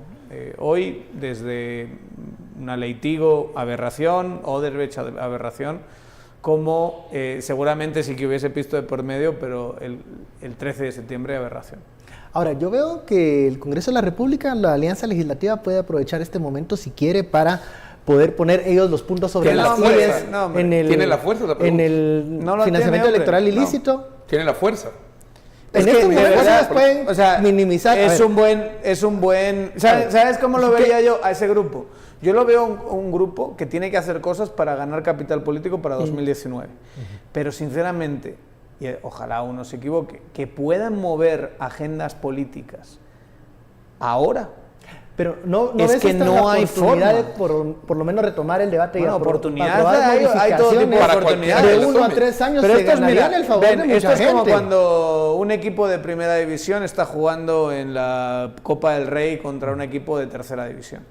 hoy, desde una ley Tigo, aberración, Odebrecht, aberración, como seguramente sí que hubiese pisto de por medio, pero el 13 de septiembre, aberración. Ahora, yo veo que el Congreso de la República, la Alianza Legislativa, puede aprovechar este momento si quiere para poder poner ellos los puntos sobre las IES ¿Tiene la fuerza? En el financiamiento electoral ilícito. Tiene la fuerza. En estos momentos ellos pueden minimizar. Es un buen. ¿Sabes cómo lo vería yo a ese grupo? Yo lo veo un grupo que tiene que hacer cosas para ganar capital político para 2019. Pero sinceramente, y ojalá uno se equivoque, que puedan mover agendas políticas ahora. Pero no es ves que no hay forma de por lo menos retomar el debate. Bueno, oportunidades hay todo tipo de oportunidades. De 1 a 3 años pero se ganarían el favor de mucha gente. Esto es como cuando un equipo de primera división está jugando en la Copa del Rey contra un equipo de tercera división.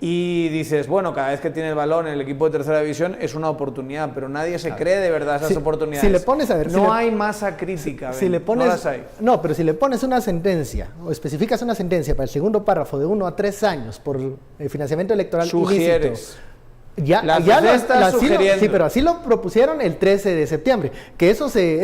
Y dices, bueno, cada vez que tiene el balón el equipo de tercera división es una oportunidad, pero nadie se cree de verdad esas oportunidades. Si le pones a ver, no hay masa crítica. Si le pones, no las hay. No, pero si le pones una sentencia o especificas una sentencia para el segundo párrafo de 1 a 3 años por el financiamiento electoral ilícito, Ya CICIG está sugiriendo. Sí, pero así lo propusieron el 13 de septiembre, que eso se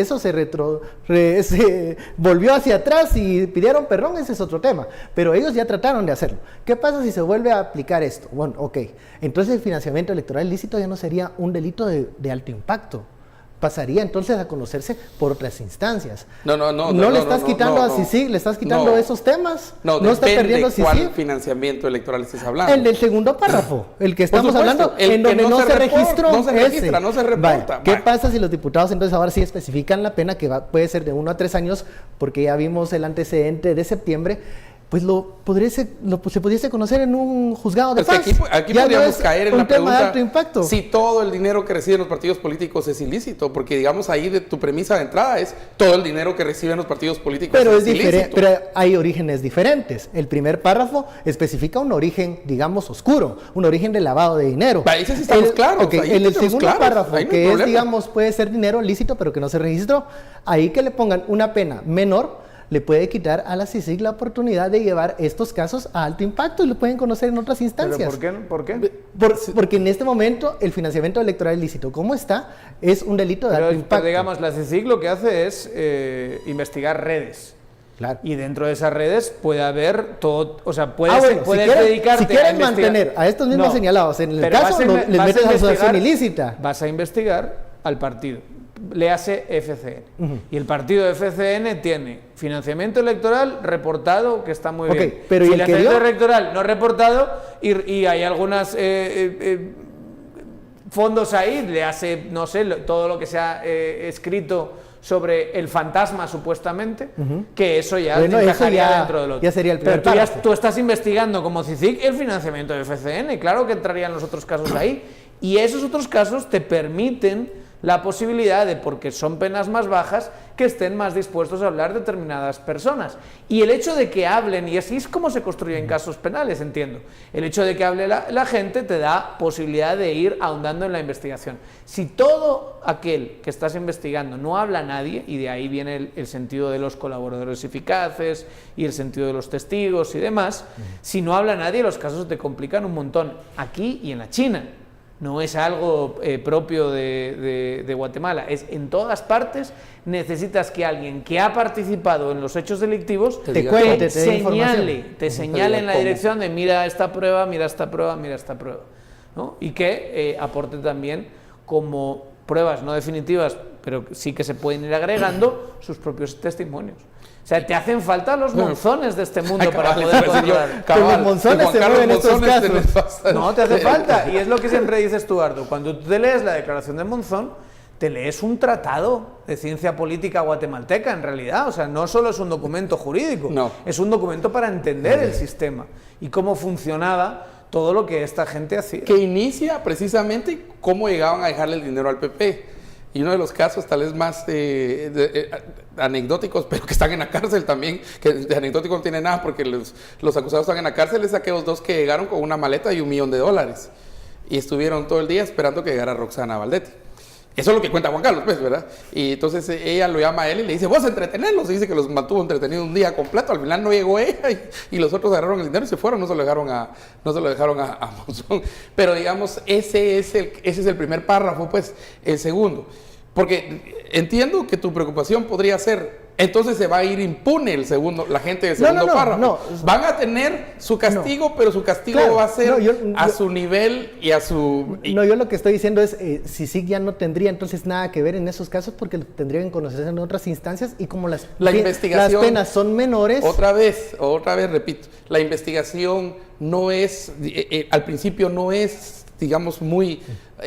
volvió hacia atrás y pidieron perdón, ese es otro tema, pero ellos ya trataron de hacerlo. ¿Qué pasa si se vuelve a aplicar esto? Bueno, ok, entonces el financiamiento electoral ilícito ya no sería un delito de alto impacto. Pasaría entonces a conocerse por otras instancias. No le estás quitando a CICIG, le estás quitando esos temas. No está perdiendo CICIG. ¿Cuál CICIG. financiamiento electoral estás hablando? El del segundo párrafo, el que estamos hablando, el en que donde no se registró. No se registra, no se reporta. ¿Qué pasa si los diputados entonces ahora sí especifican la pena, que puede ser de 1 a 3 años, porque ya vimos el antecedente de septiembre? Pues se pudiese conocer en un juzgado de paz. Aquí podríamos caer en la tema de alto pregunta impacto. Si todo el dinero que reciben los partidos políticos es ilícito, porque digamos ahí de tu premisa de entrada es todo el dinero que reciben los partidos políticos pero es ilícito. Pero hay orígenes diferentes. El primer párrafo especifica un origen, digamos, oscuro, un origen de lavado de dinero. Ahí sí estamos claros. Okay, en el segundo párrafo, que es, digamos, puede ser dinero lícito, pero que no se registró, ahí que le pongan una pena menor, le puede quitar a la CICIG la oportunidad de llevar estos casos a alto impacto y lo pueden conocer en otras instancias. ¿Pero por qué? Porque en este momento el financiamiento electoral ilícito, como está, es un delito de alto impacto. Pero digamos, la CICIG lo que hace es investigar redes. Claro. Y dentro de esas redes puede haber todo, o sea, puedes dedicarte si quieren a mantener a estos mismos señalados en el caso, les metes a asociación ilícita. Vas a investigar al partido. Léase FCN. Y el partido de FCN tiene financiamiento electoral reportado, que está muy bien. Pero financiamiento electoral no reportado y hay algunas fondos ahí, le hace, no sé, todo lo que se ha escrito sobre el fantasma supuestamente, que eso ya encajaría dentro del otro. Ya sería el primer Pero párrafo. tú estás investigando como CICIG el financiamiento de FCN, claro que entrarían los otros casos ahí, y esos otros casos te permiten la posibilidad de, porque son penas más bajas, que estén más dispuestos a hablar determinadas personas. Y el hecho de que hablen, y así es como se construyen casos penales, entiendo, el hecho de que hable la gente te da posibilidad de ir ahondando en la investigación. Si todo aquel que estás investigando no habla a nadie, y de ahí viene el sentido de los colaboradores eficaces y el sentido de los testigos y demás, si no habla nadie, los casos te complican un montón, aquí y en la China. No es algo propio de Guatemala, es en todas partes. Necesitas que alguien que ha participado en los hechos delictivos te señale en la dirección de mira esta prueba, mira esta prueba, mira esta prueba, ¿no? Y que aporte también como pruebas no definitivas, pero sí que se pueden ir agregando sus propios testimonios. O sea, te hacen falta los monzones de este mundo para poder controlar. Los monzones se mueven en estos casos. No, te hace falta. Y es lo que siempre dices tú, Ardo. Cuando tú te lees la declaración de Monzón, te lees un tratado de ciencia política guatemalteca, en realidad. O sea, no solo es un documento jurídico, es un documento para entender el sistema y cómo funcionaba todo lo que esta gente hacía. Que inicia precisamente cómo llegaban a dejarle el dinero al PP. Y uno de los casos tal vez más anecdóticos, pero que están en la cárcel también, que de anecdótico no tiene nada porque los acusados están en la cárcel, es aquellos dos que llegaron con una maleta y $1 millón y estuvieron todo el día esperando que llegara Roxana Valdetti. Eso es lo que cuenta Juan Carlos, pues, ¿verdad? Y entonces ella lo llama a él y le dice, vos entretenerlos, y dice que los mantuvo entretenidos un día completo. Al final no llegó ella y los otros agarraron el dinero y se fueron, no se lo dejaron a Monzón. Pero digamos, ese es el primer párrafo, pues. El segundo, porque entiendo que tu preocupación podría ser, entonces se va a ir impune la gente del segundo párrafo. No. Van a tener su castigo, pero su castigo va a ser a su nivel y a su... No, yo lo que estoy diciendo es, CICIG ya no tendría entonces nada que ver en esos casos porque tendrían que conocerse en otras instancias y como las penas son menores... Otra vez repito, la investigación no es, al principio no es, digamos,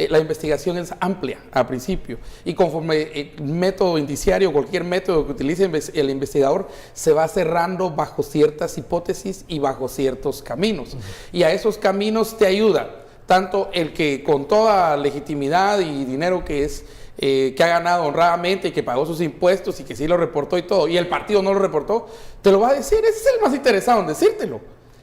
la investigación es amplia al principio y conforme método indiciario, cualquier método que utilice el investigador se va cerrando bajo ciertas hipótesis y bajo ciertos caminos. Y a esos caminos te ayuda tanto el que con toda legitimidad y dinero que ha ganado honradamente y que pagó sus impuestos y que sí lo reportó y todo, y el partido no lo reportó, te lo va a decir, ese es el más interesado en decírtelo.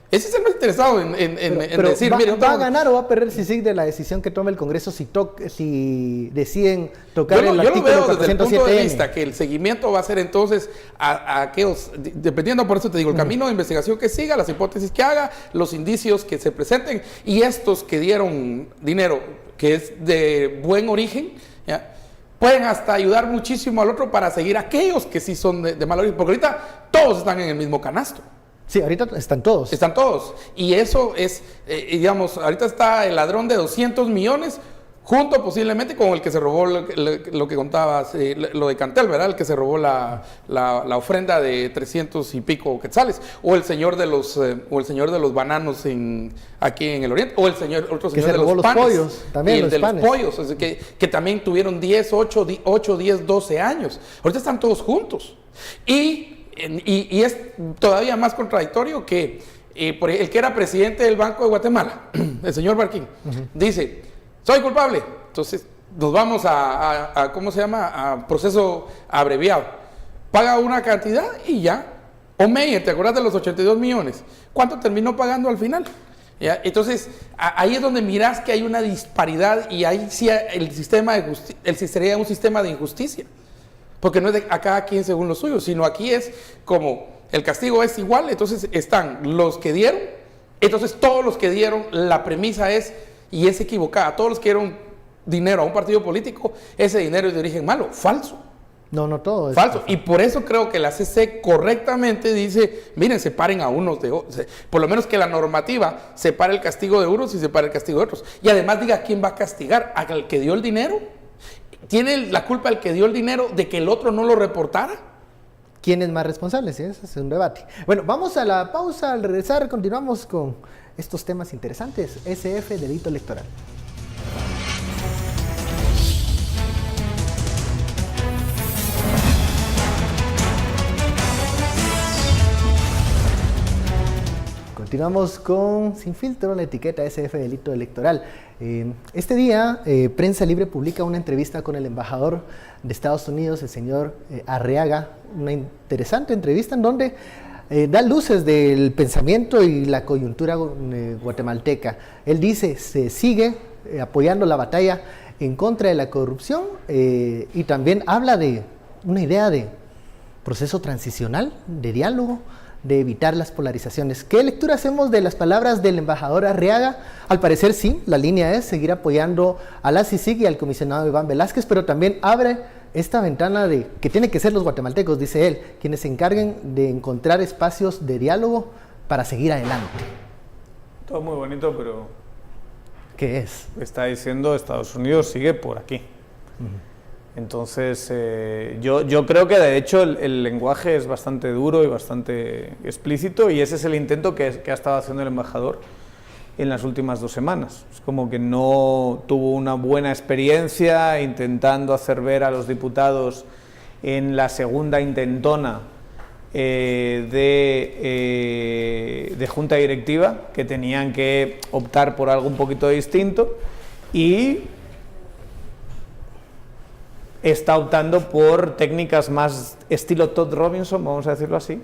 Ese es el más interesado en decir, mire, ¿va a ganar o va a perder CICIG de la decisión que tome el Congreso si deciden tocar el artículo 407N? Yo lo veo desde el punto de vista que el seguimiento va a ser entonces a aquellos, dependiendo, por eso te digo, el camino de investigación que siga, las hipótesis que haga, los indicios que se presenten, y estos que dieron dinero que es de buen origen, ¿ya?, pueden hasta ayudar muchísimo al otro para seguir aquellos que sí son de mal origen, porque ahorita todos están en el mismo canasto. Sí, ahorita están todos. Están todos. Y eso es, digamos, ahorita está el ladrón de 200 millones, junto posiblemente con el que se robó lo que contabas, lo de Cantel, ¿verdad? El que se robó la ofrenda de 300 y pico quetzales. O el señor de los bananos aquí en el oriente. O otro señor de los panes. Pollos, también y el los de panes. los pollos, es decir, que también tuvieron 10, 8, 10, 12 años. Ahorita están todos juntos. Y es todavía más contradictorio que el que era presidente del Banco de Guatemala, el señor Barquín, dice, soy culpable, entonces nos vamos a ¿cómo se llama?, a proceso abreviado. Paga una cantidad y ya. O Meyer, ¿te acuerdas de los 82 millones? ¿Cuánto terminó pagando al final? ¿Ya? Entonces, ahí es donde mirás que hay una disparidad, y ahí sí el sistema de sería un sistema de injusticia. Porque no es a cada quien según lo suyo, sino aquí es como el castigo es igual, entonces están los que dieron, entonces todos los que dieron, la premisa es, y es equivocada, todos los que dieron dinero a un partido político, ese dinero es de origen malo, falso. No todo es falso. Y por eso creo que la CC correctamente dice, miren, separen a unos de otros, por lo menos que la normativa separe el castigo de unos y separe el castigo de otros. Y además diga quién va a castigar, al que dio el dinero. ¿Tiene la culpa el que dio el dinero de que el otro no lo reportara? ¿Quién es más responsable? Sí, ese es un debate. Bueno, vamos a la pausa. Al regresar continuamos con estos temas interesantes. SF, delito electoral. Continuamos con Sin Filtro, la etiqueta SF delito electoral. Este día, Prensa Libre publica una entrevista con el embajador de Estados Unidos, el señor Arriaga, una interesante entrevista en donde da luces del pensamiento y la coyuntura guatemalteca. Él dice, se sigue apoyando la batalla en contra de la corrupción, y también habla de una idea de proceso transicional, de diálogo, de evitar las polarizaciones. ¿Qué lectura hacemos de las palabras del embajador Arriaga? Al parecer sí, la línea es seguir apoyando a la CICIG y al comisionado Iván Velázquez, pero también abre esta ventana de que tienen que ser los guatemaltecos, dice él, quienes se encarguen de encontrar espacios de diálogo para seguir adelante. Todo muy bonito, pero... ¿Qué es? Está diciendo Estados Unidos sigue por aquí. Entonces, yo creo que de hecho el lenguaje es bastante duro y bastante explícito, y ese es el intento que ha estado haciendo el embajador en las últimas 2 semanas. Es como que no tuvo una buena experiencia intentando hacer ver a los diputados en la segunda intentona de junta directiva que tenían que optar por algo un poquito distinto, y está optando por técnicas más estilo Todd Robinson, vamos a decirlo así,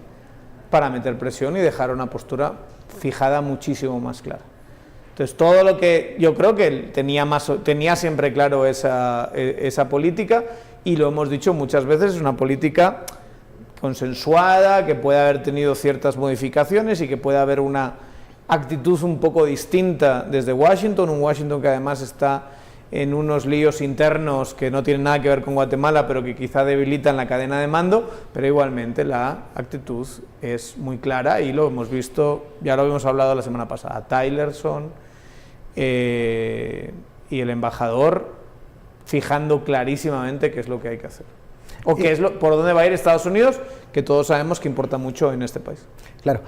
para meter presión y dejar una postura fijada muchísimo más clara. Entonces, todo lo que yo creo que tenía siempre claro esa política, y lo hemos dicho muchas veces, es una política consensuada, que puede haber tenido ciertas modificaciones y que puede haber una actitud un poco distinta desde Washington, un Washington que además está en unos líos internos que no tienen nada que ver con Guatemala, pero que quizá debilitan la cadena de mando, pero igualmente la actitud es muy clara, y lo hemos visto, ya lo habíamos hablado la semana pasada, Tylerson y el embajador fijando clarísimamente qué es lo que hay que hacer, o qué es por dónde va a ir Estados Unidos, que todos sabemos que importa mucho en este país. Claro,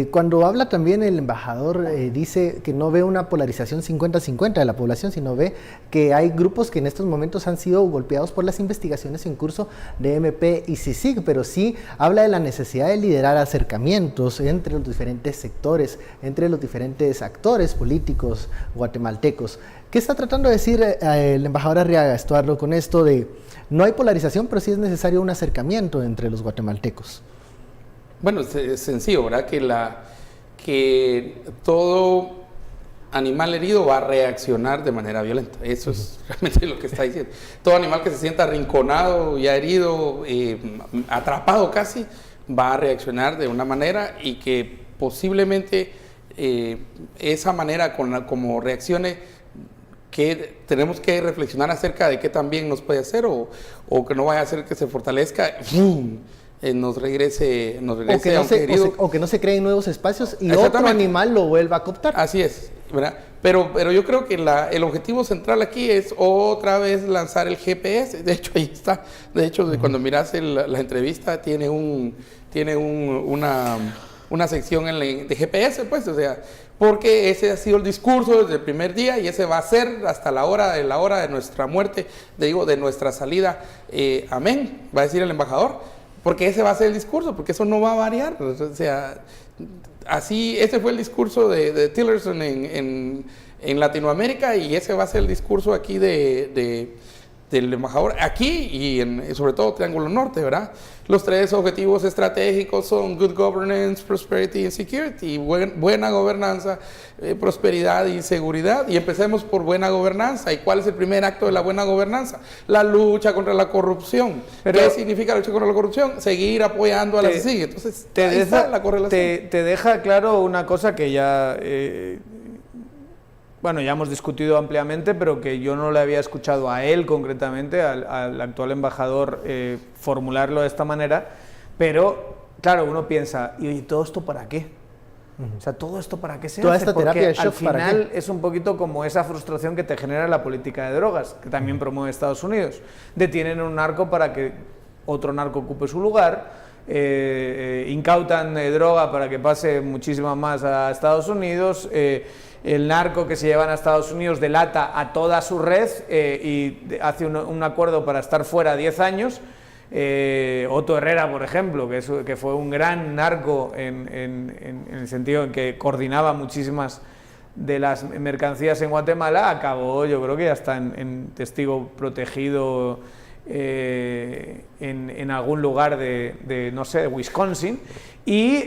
cuando habla también el embajador, dice que no ve una polarización 50-50 de la población, sino ve que hay grupos que en estos momentos han sido golpeados por las investigaciones en curso de MP y CICIG, pero sí habla de la necesidad de liderar acercamientos entre los diferentes sectores, entre los diferentes actores políticos guatemaltecos. ¿Qué está tratando de decir el embajador Arriaga, Estuardo, con esto de no hay polarización, pero sí es necesario un acercamiento entre los guatemaltecos? Bueno, es sencillo, ¿verdad? Que que todo animal herido va a reaccionar de manera violenta. Eso es realmente lo que está diciendo. Todo animal que se sienta arrinconado, ya herido, atrapado casi, va a reaccionar de una manera, y que posiblemente esa manera como reaccione, que tenemos que reflexionar acerca de qué también nos puede hacer, o que no vaya a hacer que se fortalezca, nos regrese o que no se creen nuevos espacios y otro animal lo vuelva a cooptar. Así es, ¿verdad? Pero yo creo que el objetivo central aquí es otra vez lanzar el GPS. De hecho, ahí está. De hecho, cuando miras la entrevista, tiene una sección de GPS, pues, o sea, porque ese ha sido el discurso desde el primer día, y ese va a ser hasta la hora de nuestra muerte, de nuestra salida. Amén, va a decir el embajador, porque ese va a ser el discurso, porque eso no va a variar. O sea, así, ese fue el discurso de Tillerson en Latinoamérica, y ese va a ser el discurso aquí del embajador aquí, y sobre todo Triángulo Norte, ¿verdad? Los 3 objetivos estratégicos son Good Governance, Prosperity and Security, buena gobernanza, prosperidad y seguridad. Y empecemos por buena gobernanza. ¿Y cuál es el primer acto de la buena gobernanza? La lucha contra la corrupción. ¿Qué significa la lucha contra la corrupción? Seguir apoyando a las SIG. Entonces, ahí está la correlación. Te deja claro una cosa que ya... bueno, ya hemos discutido ampliamente, pero que yo no le había escuchado a él concretamente, al actual embajador, formularlo de esta manera, pero claro, uno piensa, ¿y todo esto para qué? O sea, ¿todo esto para qué se Toda hace? esta terapia de Porque shock, al final ¿para qué? es un poquito como esa frustración que te genera la política de drogas, que también promueve Estados Unidos. Detienen un narco para que otro narco ocupe su lugar, incautan droga para que pase muchísima más a Estados Unidos, el narco que se llevan a Estados Unidos delata a toda su red y hace un acuerdo para estar fuera 10 años. Otto Herrera, por ejemplo, que fue un gran narco en el sentido en que coordinaba muchísimas de las mercancías en Guatemala, acabó, yo creo que ya está en testigo protegido en algún lugar de no sé, de Wisconsin, y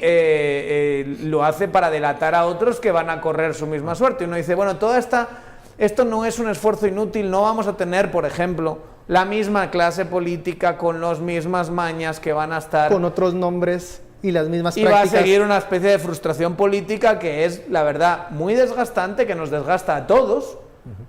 lo hace para delatar a otros que van a correr su misma suerte. Y uno dice, bueno, esto no es un esfuerzo inútil, no vamos a tener, por ejemplo, la misma clase política con las mismas mañas que van a estar... Con otros nombres y las mismas y prácticas. va a seguir una especie de frustración política que es, la verdad, muy desgastante, que nos desgasta a todos.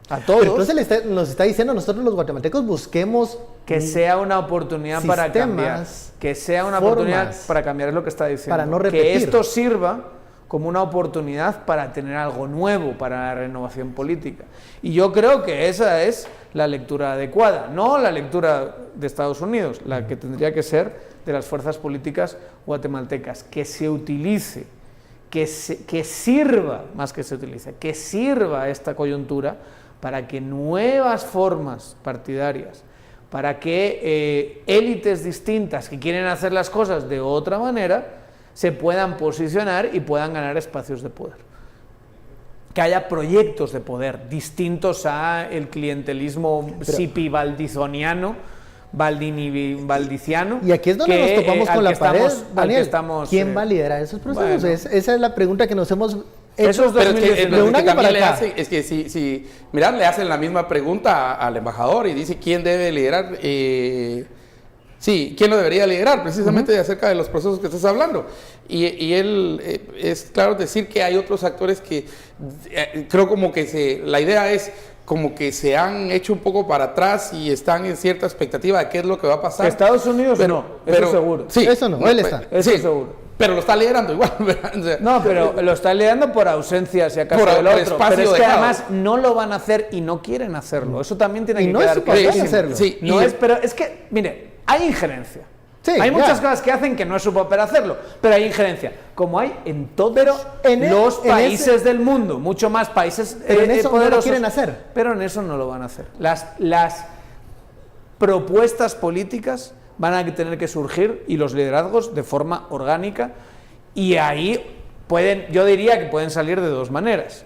A todos. Pero entonces nos está diciendo, nosotros los guatemaltecos busquemos que sea una oportunidad para cambiar. Que sea una oportunidad para cambiar, es lo que está diciendo. Para no repetir. Que esto sirva como una oportunidad para tener algo nuevo para la renovación política. Y yo creo que esa es la lectura adecuada, no la lectura de Estados Unidos, la que tendría que ser de las fuerzas políticas guatemaltecas, que se utilice, que sirva, más que se utilice, que sirva esta coyuntura para que nuevas formas partidarias, para que élites distintas que quieren hacer las cosas de otra manera se puedan posicionar y puedan ganar espacios de poder. Que haya proyectos de poder distintos a el clientelismo sipi-valdizoniano, valdiciano. Y aquí es donde nos topamos con la pared, Daniel. ¿Quién va a liderar esos procesos? Bueno, esa es la pregunta que nos hemos hecho. Esos Pero de un año para acá. es que si mirad, le hacen la misma pregunta al embajador y dice quién debe liderar, quién lo debería liderar, precisamente acerca de los procesos que estás hablando. Y él es claro decir que hay otros actores que creo como que la idea es como que se han hecho un poco para atrás y están en cierta expectativa de qué es lo que va a pasar. Estados Unidos no, eso seguro. Sí, eso no, él está. Eso seguro. Pero lo está liderando igual. O sea, no, pero lo está liderando por ausencia, si acaso, del otro. Pero es que además no lo van a hacer y no quieren hacerlo. Eso también tiene que quedar claro. Hacerlo. Sí, pero es que, mire, hay injerencia. Sí, hay muchas cosas que hacen que no es su papel hacerlo, pero hay injerencia, como hay en todos los países del mundo, mucho más países pero en eso poderosos, no lo quieren hacer. Pero en eso no lo van a hacer. Las propuestas políticas van a tener que surgir y los liderazgos de forma orgánica, y ahí yo diría que pueden salir de dos maneras,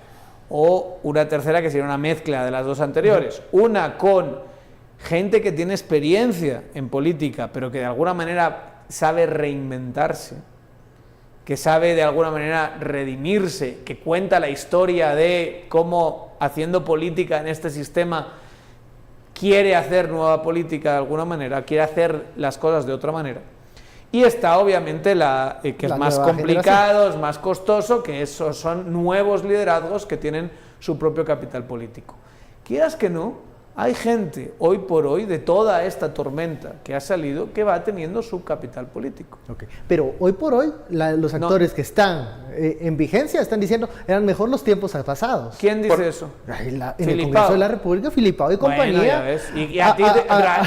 o una tercera que sería una mezcla de las dos anteriores, una con gente que tiene experiencia en política, pero que de alguna manera sabe reinventarse que sabe de alguna manera redimirse, que cuenta la historia de cómo haciendo política en este sistema quiere hacer nueva política de alguna manera, quiere hacer las cosas de otra manera. Y está obviamente que es más complicado, es más costoso, que esos son nuevos liderazgos que tienen su propio capital político. Quieras que no, hay gente hoy por hoy de toda esta tormenta que ha salido que va teniendo su capital político. Okay. Pero hoy por hoy los actores que están en vigencia están diciendo eran mejor los tiempos pasados. ¿Quién dice eso? En el Congreso de la República, Filipao y compañía. Bueno, ya ves. ¿Y a ti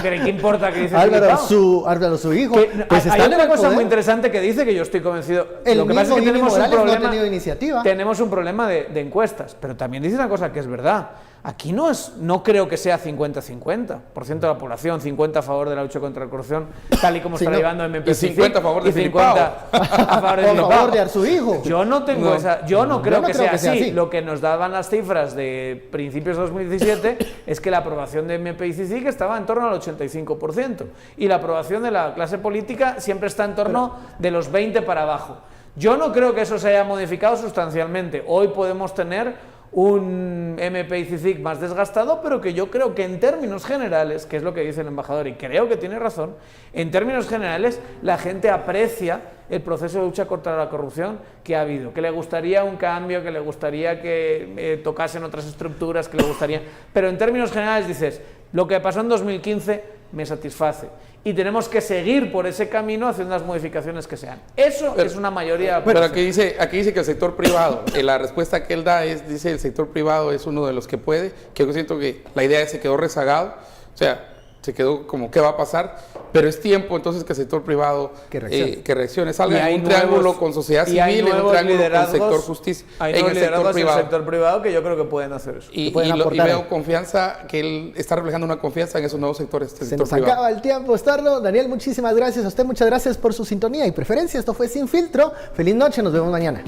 qué importa que dice Álvaro, Filipao? su hijo. Pues hay una cosa muy interesante que dice que yo estoy convencido. Lo que pasa es que tenemos un problema. No ha tenido iniciativa. Tenemos un problema de encuestas, pero también dice una cosa que es verdad. Aquí no creo que sea 50-50% de la población, 50 a favor de la lucha contra la corrupción, tal y como está llevando MP5. Y 50 a favor de Filipao. 50 a favor de Filipao. Por favor de su hijo. Yo no creo que sea así. Lo que nos daban las cifras de principios de 2017 es que la aprobación de MP5 estaba en torno al 85%. Y la aprobación de la clase política siempre está en torno de los 20 para abajo. Yo no creo que eso se haya modificado sustancialmente. Hoy podemos tener un MP y CICIG más desgastado, pero que yo creo que en términos generales, que es lo que dice el embajador y creo que tiene razón, en términos generales la gente aprecia el proceso de lucha contra la corrupción que ha habido, que le gustaría un cambio, que le gustaría que tocasen otras estructuras, que le gustaría, pero en términos generales dices, lo que pasó en 2015 me satisface y tenemos que seguir por ese camino haciendo las modificaciones que sean. Eso es una mayoría. Pero aquí dice que el sector privado, la respuesta que él da dice el sector privado es uno de los que puede, que yo siento que la idea se quedó rezagado, o sea, se quedó como qué va a pasar, pero es tiempo entonces que el sector privado que reaccione, salga en un triángulo con sociedad civil, en un triángulo con sector justicia, en el sector privado que yo creo que pueden hacer eso. Y veo confianza, que él está reflejando una confianza en esos nuevos sectores. Se nos acaba el tiempo, Estardo. Daniel, muchísimas gracias a usted, muchas gracias por su sintonía y preferencia. Esto fue Sin Filtro. Feliz noche, nos vemos mañana.